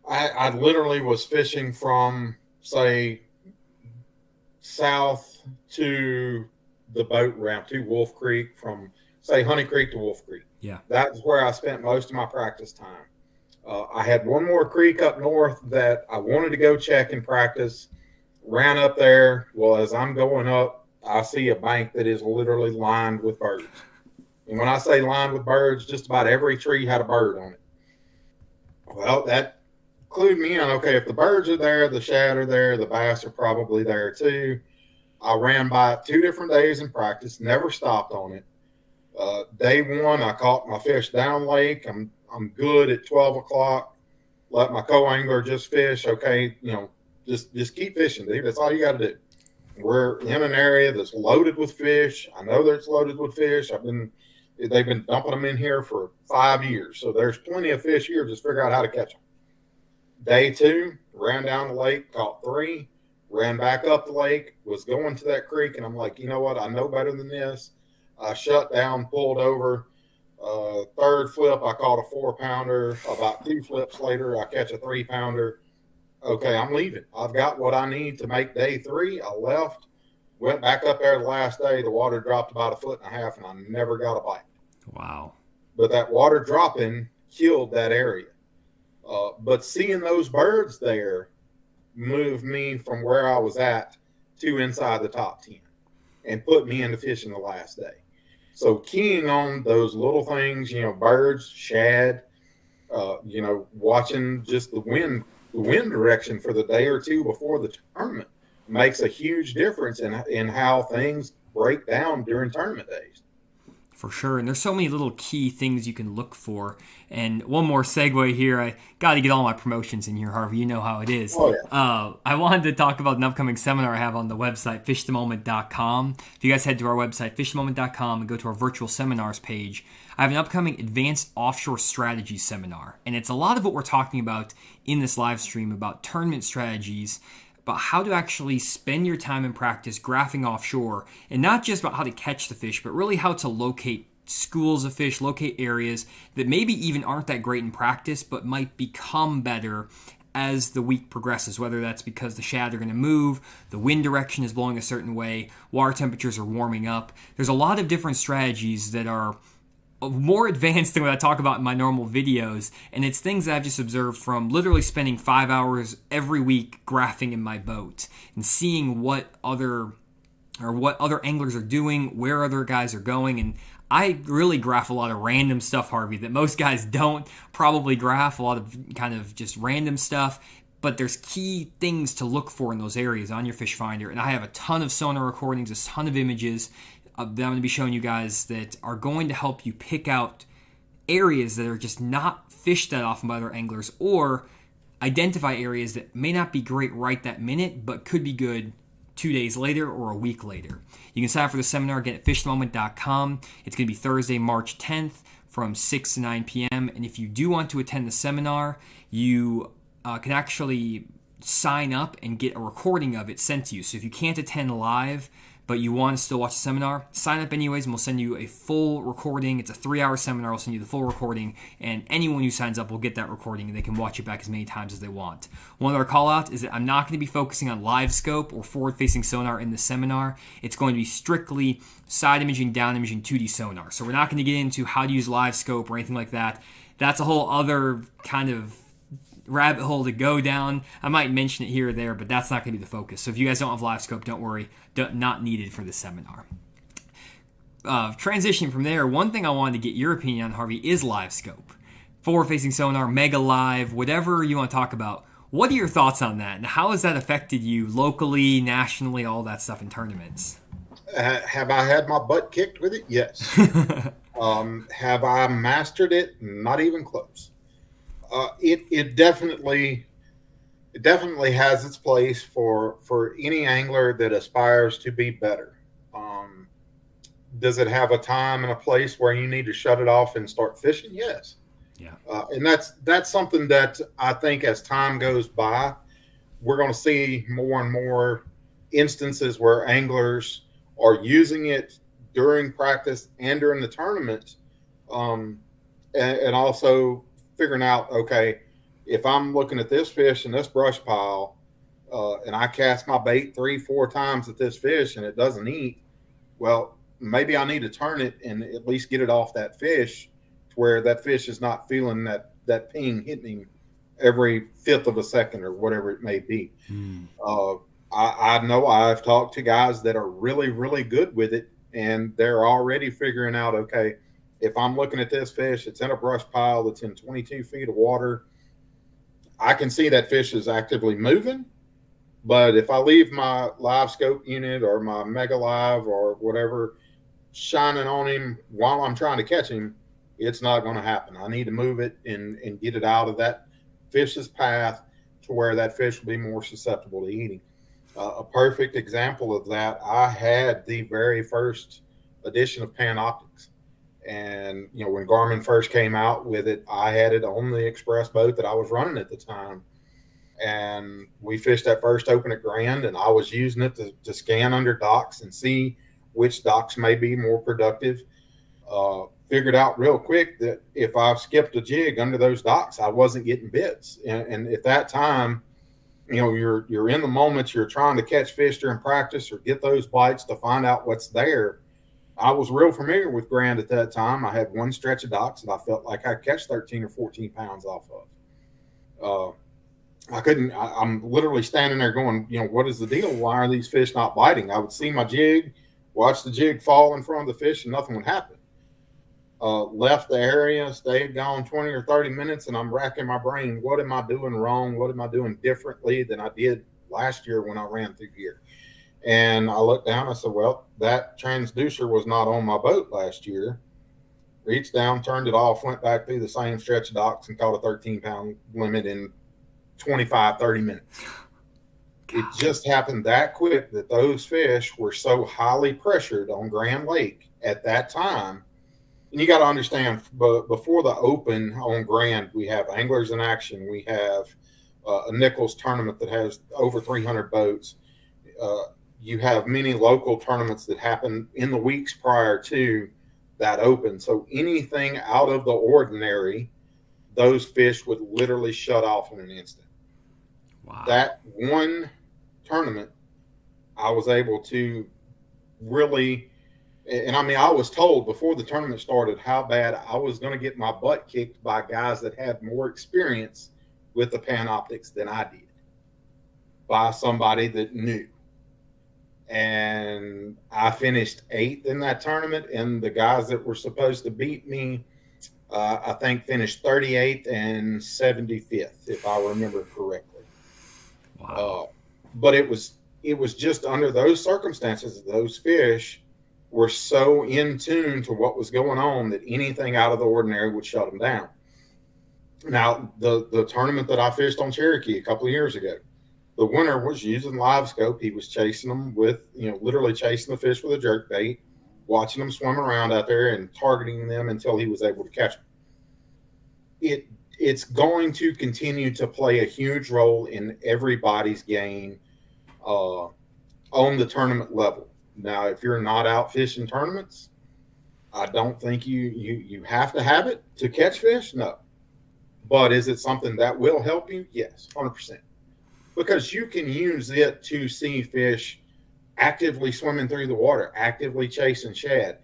I literally was fishing from, say, south to the boat ramp to Wolf Creek, from, say, Honey Creek to Wolf Creek. Yeah. That's where I spent most of my practice time. I had one more creek up north that I wanted to go check and practice. Ran up there. Well, as I'm going up, I see a bank that is literally lined with birds. And when I say lined with birds, just about every tree had a bird on it. Well, that clued me in. Okay, if the birds are there, the shad are there, the bass are probably there too. I ran by it 2 different days in practice, never stopped on it. Day 1, I caught my fish down lake. I'm good at 12 o'clock. Let my co-angler just fish. Okay, just keep fishing, dude. That's all you got to do. We're in an area that's loaded with fish. I know that it's loaded with fish. They've been dumping them in here for 5 years. So there's plenty of fish here. Just figure out how to catch them. Day 2, ran down the lake, caught 3, ran back up the lake, was going to that creek, and I'm like, you know what? I know better than this. I shut down, pulled over. Third flip, I caught a 4-pounder. About 2 flips later, I catch a 3-pounder. Okay, I'm leaving. I've got what I need to make day 3. I left, went back up there the last day. The water dropped about 1.5 feet, and I never got a bite. Wow. But that water dropping killed that area. But seeing those birds there moved me from where I was at to inside the top 10 and put me into fishing the last day. So keying on those little things, birds, shad, watching just the wind direction for the day or 2 before the tournament makes a huge difference in how things break down during tournament days. For sure. And there's so many little key things you can look for. And one more segue here. I got to get all my promotions in here, Harvey. You know how it is. Oh, yeah. I wanted to talk about an upcoming seminar I have on the website, fishthemoment.com. If you guys head to our website, fishthemoment.com, and go to our virtual seminars page, I have an upcoming advanced offshore strategy seminar. And it's a lot of what we're talking about in this live stream about tournament strategies, about how to actually spend your time in practice graphing offshore, and not just about how to catch the fish, but really how to locate schools of fish, locate areas that maybe even aren't that great in practice, but might become better as the week progresses, whether that's because the shad are going to move, the wind direction is blowing a certain way, water temperatures are warming up. There's a lot of different strategies that are more advanced than what I talk about in my normal videos, and it's things that I've just observed from literally spending 5 hours every week graphing in my boat and seeing what other anglers are doing, where other guys are going. And I really graph a lot of random stuff, Harvey, that most guys don't probably graph, a lot of kind of just random stuff. But there's key things to look for in those areas on your fish finder. And I have a ton of sonar recordings, a ton of images that I'm going to be showing you guys that are going to help you pick out areas that are just not fished that often by other anglers, or identify areas that may not be great right that minute, but could be good 2 days later or a week later. You can sign up for the seminar again at fishthemoment.com. It's going to be Thursday, March 10th from 6 to 9 p.m. And if you do want to attend the seminar, you can actually sign up and get a recording of it sent to you. So if you can't attend live, but you want to still watch the seminar, sign up anyways, and we'll send you a full recording. It's a 3-hour seminar. We'll send you the full recording, and anyone who signs up will get that recording, and they can watch it back as many times as they want. One other call out is that I'm not going to be focusing on LiveScope or forward-facing sonar in the seminar. It's going to be strictly side imaging, down imaging, 2D sonar. So we're not going to get into how to use LiveScope or anything like that. That's a whole other kind of rabbit hole to go down. I might mention it here or there, but that's not going to be the focus. So if you guys don't have LiveScope, don't worry, not needed for the seminar. Transitioning from there, one thing I wanted to get your opinion on, Harvey, is LiveScope. Forward-facing sonar, Mega Live, whatever you want to talk about. What are your thoughts on that, and how has that affected you locally, nationally, all that stuff in tournaments? Have I had my butt kicked with it? Yes. Have I mastered it? Not even close. It definitely has its place for any angler that aspires to be better. Does it have a time and a place where you need to shut it off and start fishing? Yes. Yeah. And that's something that I think as time goes by, we're going to see more and more instances where anglers are using it during practice and during the tournament, and also figuring out, okay, if I'm looking at this fish in this brush pile, and I cast my bait 3-4 times at this fish and it doesn't eat, well, maybe I need to turn it and at least get it off that fish to where that fish is not feeling that ping hitting him every 1/5 of a second or whatever it may be. I know I've talked to guys that are really, really good with it, and they're already figuring out, okay, if I'm looking at this fish, it's in a brush pile that's in 22 feet of water, I can see that fish is actively moving. But if I leave my LiveScope unit or my Mega Live or whatever shining on him while I'm trying to catch him, it's not going to happen. I need to move it and get it out of that fish's path to where that fish will be more susceptible to eating. A perfect example of that, I had the very first edition of Panoptics. And, when Garmin first came out with it, I had it on the express boat that I was running at the time. And we fished that first open at Grand, and I was using it to scan under docks and see which docks may be more productive. Figured out real quick that if I skipped a jig under those docks, I wasn't getting bits. And at that time, you're in the moment, you're trying to catch fish during practice or get those bites to find out what's there. I was real familiar with Grand at that time. I had one stretch of docks that I felt like I'd catch 13 or 14 pounds off of. I'm literally standing there going, what is the deal? Why are these fish not biting? I would see my jig, watch the jig fall in front of the fish, and nothing would happen. Left the area, stayed gone 20 or 30 minutes, and I'm racking my brain. What am I doing wrong? What am I doing differently than I did last year when I ran through here? And I looked down, I said, well, that transducer was not on my boat last year. Reached down, turned it off, went back through the same stretch of docks and caught a 13-pound limit in 25, 30 minutes. God. It just happened that quick that those fish were so highly pressured on Grand Lake at that time. And you got to understand, before the open on Grand, we have Anglers in Action. We have a Nichols tournament that has over 300 boats. You have many local tournaments that happen in the weeks prior to that open. So anything out of the ordinary, those fish would literally shut off in an instant. Wow. That one tournament, I was able to really, and I mean, I was told before the tournament started how bad I was going to get my butt kicked by guys that had more experience with the Panoptics than I did, by somebody that knew. And I finished 8th in that tournament, and the guys that were supposed to beat me, I think, finished 38th and 75th, if I remember correctly. Wow. But it was just under those circumstances, those fish were so in tune to what was going on that anything out of the ordinary would shut them down. Now, the tournament that I fished on Cherokee a couple of years ago, the winner was using LiveScope. He was chasing them with, literally chasing the fish with a jerk bait, watching them swim around out there and targeting them until he was able to catch them. It's going to continue to play a huge role in everybody's game on the tournament level. Now, if you're not out fishing tournaments, I don't think you have to have it to catch fish. No. But is it something that will help you? Yes, 100%. Because you can use it to see fish actively swimming through the water, actively chasing shad.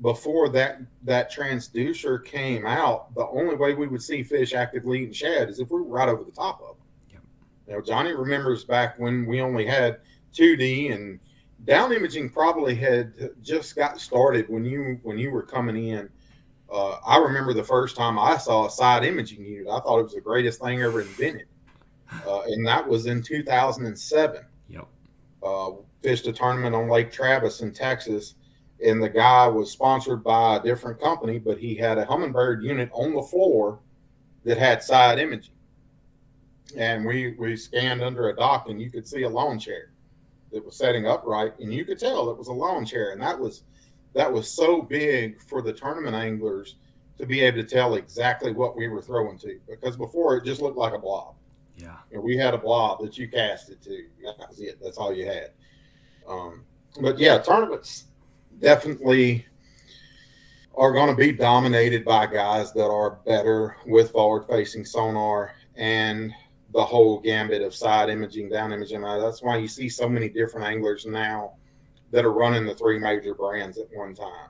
Before that transducer came out, the only way we would see fish actively eating shad is if we were right over the top of them. Yep. Jonny remembers back when we only had 2D, and down imaging probably had just got started when you were coming in. I remember the first time I saw a side imaging unit, I thought it was the greatest thing ever invented. And that was in 2007. Yep. Fished a tournament on Lake Travis in Texas, and the guy was sponsored by a different company, but he had a Humminbird unit on the floor that had side imaging. And we scanned under a dock, and you could see a lawn chair that was setting upright, and you could tell it was a lawn chair. And that was so big for the tournament anglers to be able to tell exactly what we were throwing to, because before it just looked like a blob. Yeah. We had a blob that you cast it to. That was it. That's all you had. But yeah, tournaments definitely are going to be dominated by guys that are better with forward-facing sonar and the whole gambit of side imaging, down imaging. That's why you see so many different anglers now that are running the 3 major brands at one time.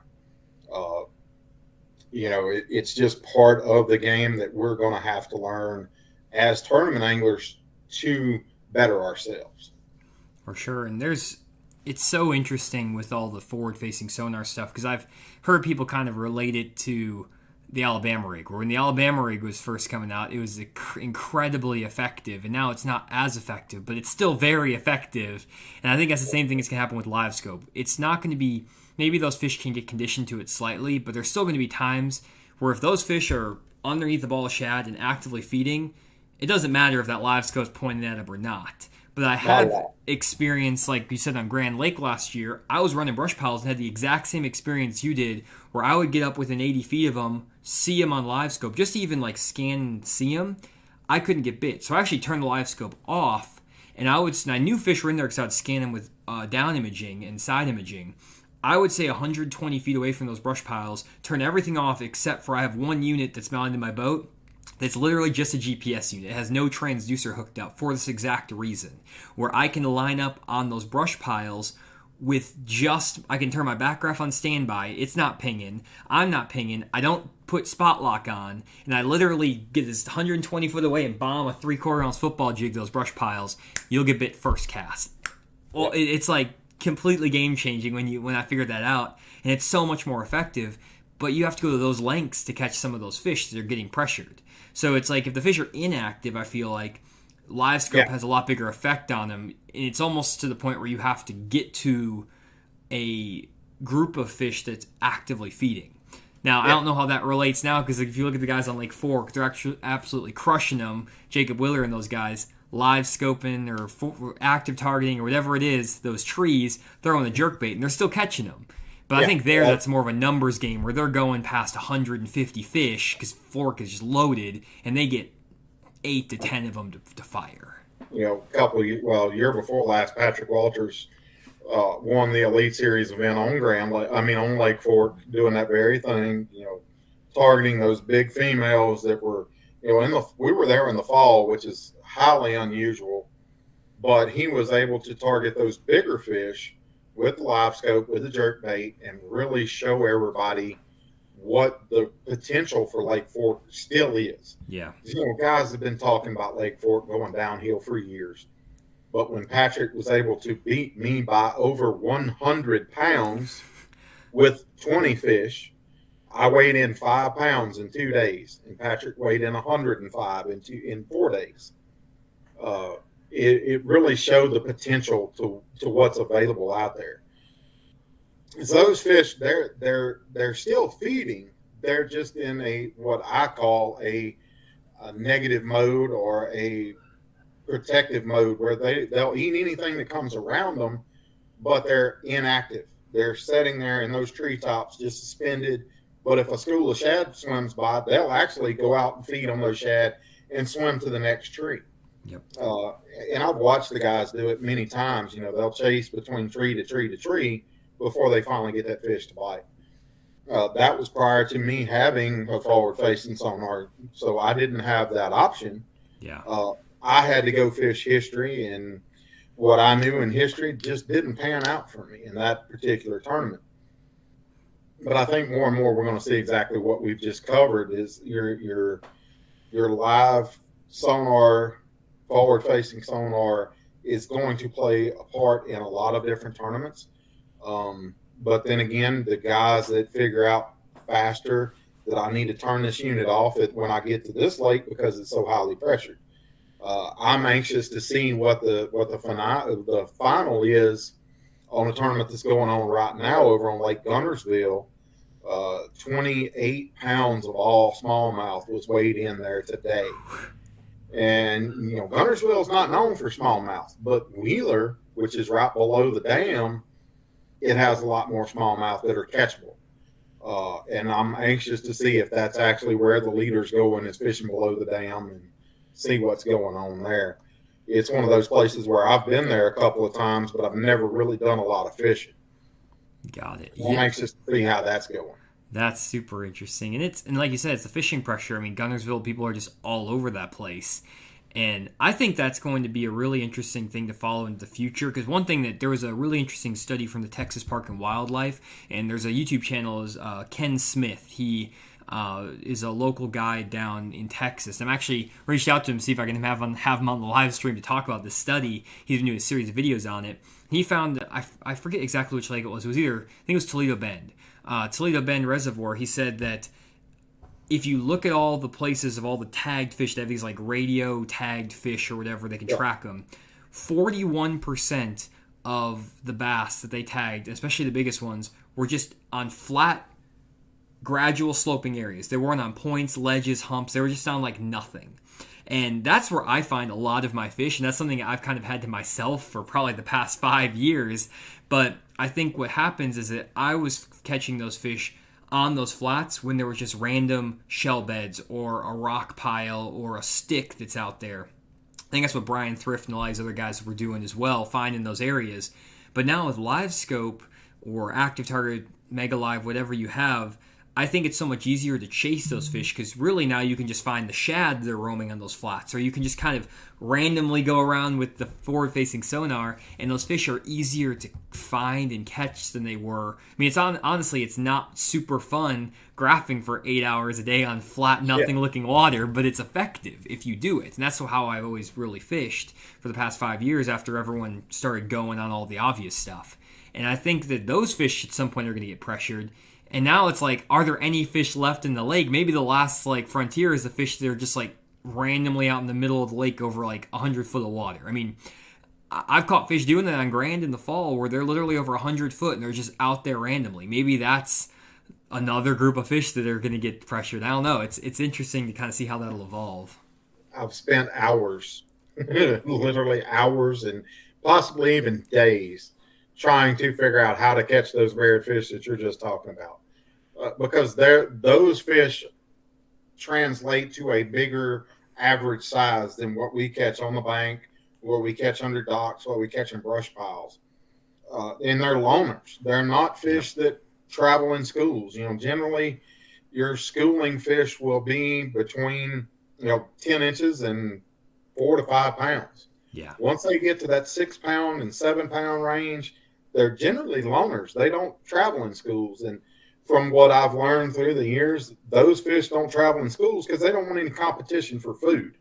It's just part of the game that we're going to have to learn as tournament anglers to better ourselves. For sure. And it's so interesting with all the forward-facing sonar stuff, because I've heard people kind of relate it to the Alabama rig, where when the Alabama rig was first coming out, it was incredibly effective, and now it's not as effective, but it's still very effective. And I think that's the same thing that's going to happen with LiveScope. It's not going to be, maybe those fish can get conditioned to it slightly, but there's still going to be times where if those fish are underneath the ball of shad and actively feeding, it doesn't matter if that LiveScope's pointed at them or not. But I have experienced, like you said, on Grand Lake last year, I was running brush piles and had the exact same experience you did, where I would get up within 80 feet of them, see them on LiveScope, just to even like scan and see them. I couldn't get bit. So I actually turned the LiveScope off, and I knew fish were in there because I would scan them with down imaging and side imaging. I would say 120 feet away from those brush piles, turn everything off except for I have one unit that's mounted in my boat. It's literally just a GPS unit. It has no transducer hooked up for this exact reason, where I can line up on those brush piles with I can turn my back graph on standby. It's not pinging. I'm not pinging. I don't put spot lock on, and I literally get this 120 foot away and bomb a 3/4 ounce football jig to those brush piles. You'll get bit first cast. Well, it's like completely game changing when I figured that out, and it's so much more effective. But you have to go to those lengths to catch some of those fish that are getting pressured. So it's like if the fish are inactive, I feel like LiveScope has a lot bigger effect on them. And it's almost to the point where you have to get to a group of fish that's actively feeding. Now, I don't know how that relates now, because if you look at the guys on Lake Fork, they're actually absolutely crushing them. Jacob Willer and those guys, live scoping or active targeting or whatever it is, those trees, throwing the jerkbait, and they're still catching them. But I think that's more of a numbers game, where they're going past 150 fish because Fork is just loaded, and they get 8 to 10 of them to fire. Year before last, Patrick Walters won the Elite Series event on Lake Fork, doing that very thing, targeting those big females that were, we were there in the fall, which is highly unusual, but he was able to target those bigger fish with the LiveScope, with the jerk bait, and really show everybody what the potential for Lake Fork still is. Yeah. Guys have been talking about Lake Fork going downhill for years. But when Patrick was able to beat me by over 100 pounds with 20 fish, I weighed in 5 pounds in 2 days, and Patrick weighed in 105 in 4 days. It really showed the potential to what's available out there. So those fish, they're still feeding. They're just in what I call a negative mode, or a protective mode, where they'll eat anything that comes around them, but they're inactive. They're sitting there in those treetops just suspended. But if a school of shad swims by, they'll actually go out and feed on those shad and swim to the next tree. Yep. And I've watched the guys do it many times. They'll chase between tree to tree to tree before they finally get that fish to bite. That was prior to me having a forward-facing sonar, so I didn't have that option. Yeah. I had to go fish history, and what I knew in history just didn't pan out for me in that particular tournament. But I think more and more we're going to see exactly what we've just covered, is your live sonar, forward-facing sonar, is going to play a part in a lot of different tournaments. But then again, the guys that figure out faster that I need to turn this unit off when I get to this lake because it's so highly pressured. I'm anxious to see what the final is on a tournament that's going on right now over on Lake Guntersville. 28 pounds of all smallmouth was weighed in there today. And, Guntersville is not known for smallmouth, but Wheeler, which is right below the dam, it has a lot more smallmouth that are catchable. And I'm anxious to see if that's actually where the leader's going, is fishing below the dam, and see what's going on there. It's one of those places where I've been there a couple of times, but I've never really done a lot of fishing. Got it. I'm anxious to see how that's going. That's super interesting. And like you said, it's the fishing pressure. I mean, Guntersville, people are just all over that place. And I think that's going to be a really interesting thing to follow into the future, because one thing that there was a really interesting study from the Texas Park and Wildlife, and there's a YouTube channel, is Ken Smith. He is a local guy down in Texas. I'm actually reached out to him to see if I can have him on the live stream to talk about this study. He's been doing a series of videos on it. He found, I forget exactly which lake it was. It was either, I think it was Toledo Bend. Toledo Bend Reservoir. He said that if you look at all the places of all the tagged fish, they have these like radio tagged fish or whatever, they can track them. 41% of the bass that they tagged, especially the biggest ones, were just on flat, gradual sloping areas. They weren't on points, ledges, humps. They were just on like nothing. And that's where I find a lot of my fish, and that's something I've kind of had to myself for probably the past 5 years. But I think what happens is that I was catching those fish on those flats when there was just random shell beds or a rock pile or a stick that's out there. I think that's what Brian Thrift and all these other guys were doing as well, finding those areas. But now with LiveScope or Active Target, Mega Live, whatever you have, I think it's so much easier to chase those fish, because really now you can just find the shad that are roaming on those flats, or you can just kind of randomly go around with the forward-facing sonar, and those fish are easier to find and catch than they were. I mean, honestly, it's not super fun graphing for 8 hours a day on flat, nothing-looking water, but it's effective if you do it. And that's how I've always really fished for the past 5 years after everyone started going on all the obvious stuff. And I think that those fish at some point are going to get pressured. And now it's like, are there any fish left in the lake? Maybe the last frontier is the fish that are just randomly out in the middle of the lake over 100 foot of water. I mean, I've caught fish doing that on Grand in the fall where they're literally over 100 foot and they're just out there randomly. Maybe that's another group of fish that are going to get pressured. I don't know. It's interesting to kind of see how that'll evolve. I've spent hours, literally hours, and possibly even days trying to figure out how to catch those rare fish that you're just talking about. Because those fish translate to a bigger average size than what we catch on the bank, what we catch under docks, what we catch in brush piles. and they're loners. They're not fish that travel in schools. Generally, your schooling fish will be between 10 inches and 4 to 5 pounds. Yeah. Once they get to that 6 pound and 7 pound range, they're generally loners. They don't travel in schools. And from what I've learned through the years, those fish don't travel in schools because they don't want any competition for food.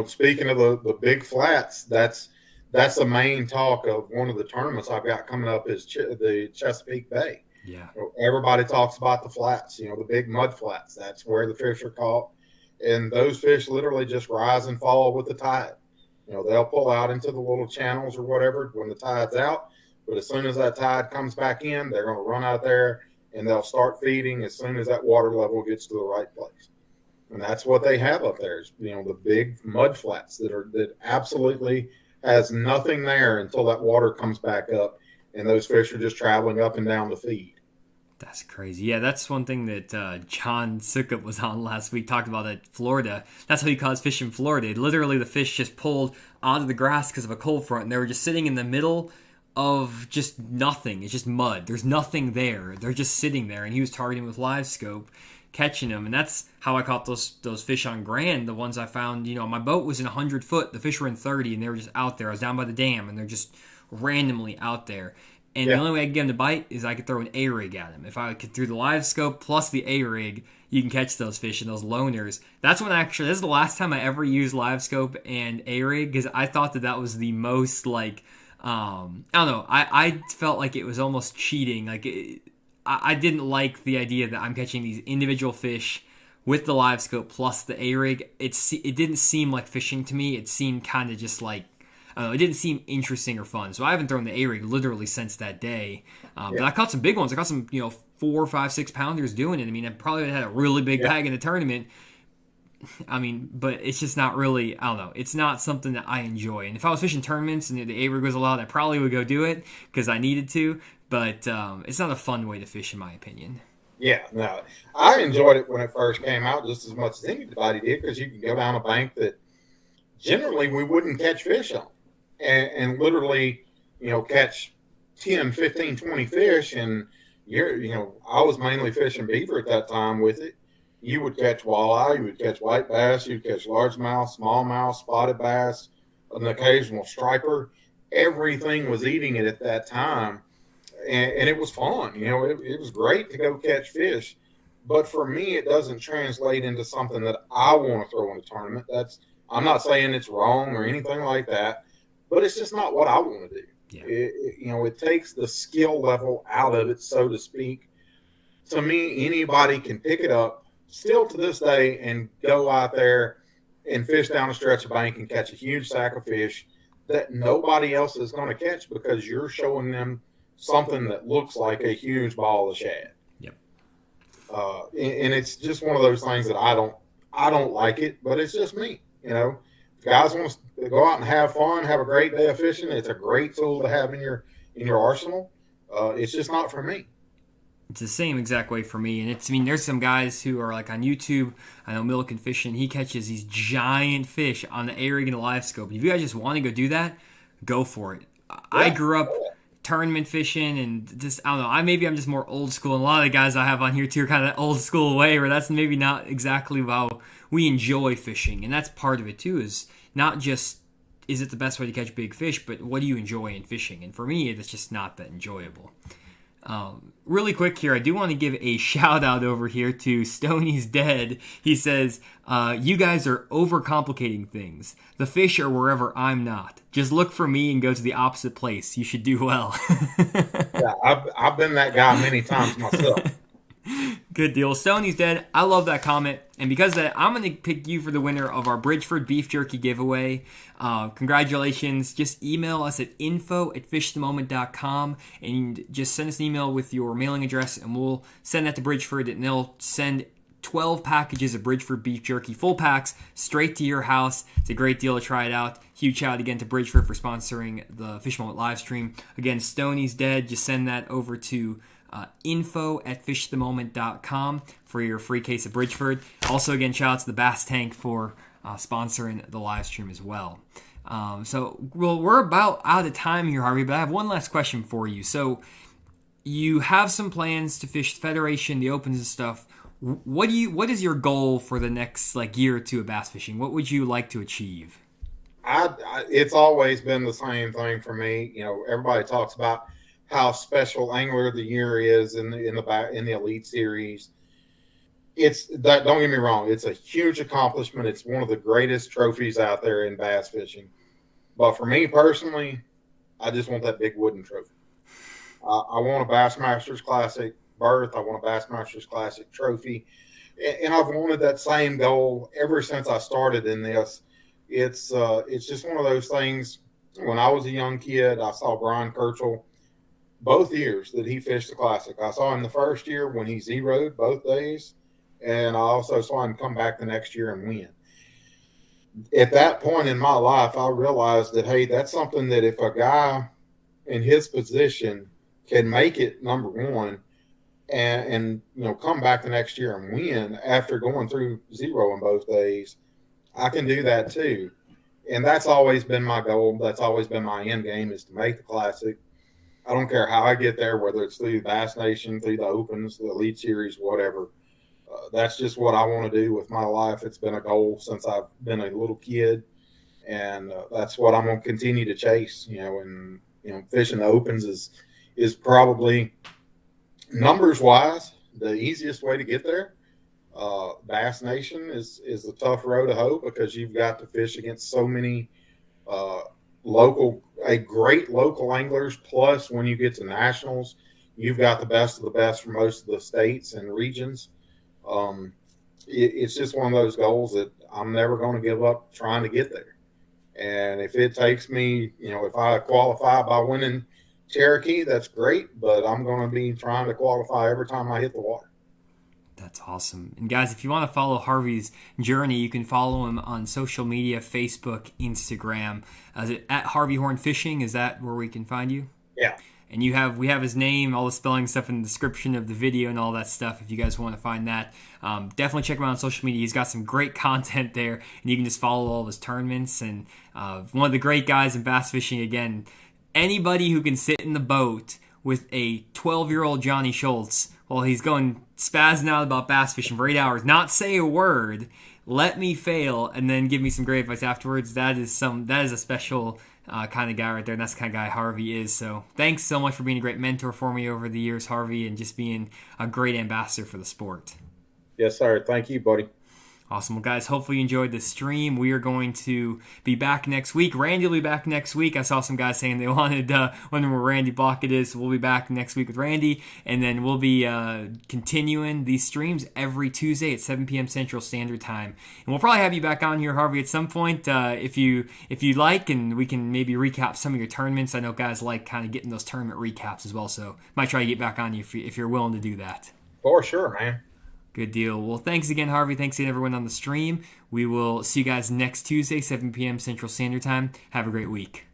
Speaking of the big flats, that's the main talk of one of the tournaments I've got coming up is the Chesapeake Bay. Yeah. Everybody talks about the flats, the big mud flats. That's where the fish are caught. And those fish literally just rise and fall with the tide. They'll pull out into the little channels or whatever when the tide's out. But as soon as that tide comes back in, they're going to run out there and they'll start feeding as soon as that water level gets to the right place. And that's what they have up there is, the big mud flats that absolutely has nothing there until that water comes back up. And those fish are just traveling up and down to feed. That's crazy. Yeah, that's one thing that John Sukup was on last week, talked about at Florida. That's how he caught fish in Florida. Literally, the fish just pulled out of the grass because of a cold front, and they were just sitting in the middle of just nothing. It's just mud. There's nothing there. They're just sitting there, and he was targeting with LiveScope, catching them, and that's how I caught those fish on Grand. The ones I found, my boat was in 100 foot. The fish were in 30, and they were just out there. I was down by the dam, and they're just randomly out there. And the only way I could get him to bite is I could throw an A-rig at him. If I could, through the LiveScope plus the A-rig, you can catch those fish and those loners. This is the last time I ever used LiveScope and A-rig because I thought that was the most, I don't know. I felt like it was almost cheating. I didn't like the idea that I'm catching these individual fish with the LiveScope plus the A-rig. It didn't seem like fishing to me. It seemed kind of just like, I don't know, it didn't seem interesting or fun. So I haven't thrown the A-rig literally since that day. But I caught some big ones. I caught some, 4, 5, 6 pounders doing it. I mean, I probably had a really big bag in the tournament. I mean, but it's just not really, I don't know, it's not something that I enjoy. And if I was fishing tournaments and the A-rig was allowed, I probably would go do it because I needed to. But it's not a fun way to fish, in my opinion. Yeah, no. I enjoyed it when it first came out just as much as anybody did because you can go down a bank that generally we wouldn't catch fish on. And literally, catch 10, 15, 20 fish. And I was mainly fishing beaver at that time with it. You would catch walleye, you would catch white bass, you'd catch largemouth, smallmouth, spotted bass, an occasional striper. Everything was eating it at that time. And it was fun. It was great to go catch fish. But for me, it doesn't translate into something that I want to throw in a tournament. I'm not saying it's wrong or anything like that. But it's just not what I want to do. Yeah. It takes the skill level out of it, so to speak. To me, anybody can pick it up still to this day and go out there and fish down a stretch of bank and catch a huge sack of fish that nobody else is going to catch because you're showing them something that looks like a huge ball of shad. Yep. And it's just one of those things that I don't like it, but it's just me. Guys want to go out and have fun, have a great day of fishing. It's a great tool to have in your arsenal. It's just not for me. It's the same exact way for me. And there's some guys who are like on YouTube. I know Milliken Fishing. He catches these giant fish on the A-rig and the LiveScope. If you guys just want to go do that, go for it. Yeah. I grew up tournament fishing and just, I don't know, I'm just more old school. And a lot of the guys I have on here too are kind of that old school way where that's maybe not exactly how we enjoy fishing. And that's part of it too, is not just, is it the best way to catch big fish, but what do you enjoy in fishing? And for me, it's just not that enjoyable. Really quick here, I do want to give a shout out over here to Stoney's Dead. He says, you guys are overcomplicating things. The fish are wherever I'm not. Just look for me and go to the opposite place. You should do well. Yeah, I've been that guy many times myself. Good deal. Stoney's Dead. I love that comment. And because of that, I'm going to pick you for the winner of our Bridgeford Beef Jerky giveaway. Congratulations. Just email us at info@fishthemoment.com and just send us an email with your mailing address and we'll send that to Bridgeford and they'll send 12 packages of Bridgeford Beef Jerky, full packs, straight to your house. It's a great deal to try it out. Huge shout out again to Bridgeford for sponsoring the Fish Moment live stream. Again, Stoney's Dead. Just send that over to info@fishthemoment.com for your free case of Bridgeford. Also, again, shout out to the Bass Tank for sponsoring the live stream as well. Well, we're about out of time here, Harvey, but I have one last question for you. So you have some plans to fish the Federation, the Opens and stuff. What is your goal for the next year or two of bass fishing? What would you like to achieve? It's always been the same thing for me. Everybody talks about how special Angler of the Year is in the Elite Series. It's that. Don't get me wrong. It's a huge accomplishment. It's one of the greatest trophies out there in bass fishing. But for me personally, I just want that big wooden trophy. I want a Bassmasters Classic berth. I want a Bassmasters Classic trophy, and I've wanted that same goal ever since I started in this. It's just one of those things. When I was a young kid, I saw Brian Kirchhoff both years that he fished the Classic. I saw him the first year when he zeroed both days, and I also saw him come back the next year and win. At that point in my life, I realized that, hey, that's something that if a guy in his position can make it number one and come back the next year and win after going through zero in both days, I can do that too. And that's always been my goal. That's always been my end game, is to make the Classic. I don't care how I get there, whether it's through the Bass Nation, through the Opens, the Elite Series, whatever. That's just what I want to do with my life. It's been a goal since I've been a little kid, and that's what I'm going to continue to chase. Fishing the Opens is probably, numbers wise, the easiest way to get there. Bass Nation is a tough road to hoe, because you've got to fish against so many great local anglers. Plus, when you get to nationals, you've got the best of the best from most of the states and regions. It's just one of those goals that I'm never going to give up trying to get there. And if it takes me, if I qualify by winning Cherokee, that's great, but I'm going to be trying to qualify every time I hit the water. That's awesome. And guys, if you want to follow Harvey's journey, you can follow him on social media, Facebook, Instagram. Is it at Harvey Horne Fishing? Is that where we can find you? Yeah. And we have his name, all the spelling stuff in the description of the video and all that stuff if you guys want to find that. Definitely check him out on social media. He's got some great content there, and you can just follow all of his tournaments. And one of the great guys in bass fishing, again, anybody who can sit in the boat with a 12-year-old Jonny Schultz while he's going spazzing out about bass fishing for 8 hours, not say a word, let me fail, and then give me some great advice afterwards. That is a special kind of guy right there, and that's the kind of guy Harvey is. So thanks so much for being a great mentor for me over the years, Harvey, and just being a great ambassador for the sport. Yes, sir. Thank you, buddy. Awesome. Well, guys, hopefully you enjoyed the stream. We are going to be back next week. Randy will be back next week. I saw some guys saying they wanted wondering where Randy Blockett is. So we'll be back next week with Randy, and then we'll be continuing these streams every Tuesday at 7 p.m. Central Standard Time. And we'll probably have you back on here, Harvey, at some point if you like, and we can maybe recap some of your tournaments. I know guys like kind of getting those tournament recaps as well, so might try to get back on you if you're willing to do that. For sure, man. Good deal. Well, thanks again, Harvey. Thanks again, everyone on the stream. We will see you guys next Tuesday, 7 p.m. Central Standard Time. Have a great week.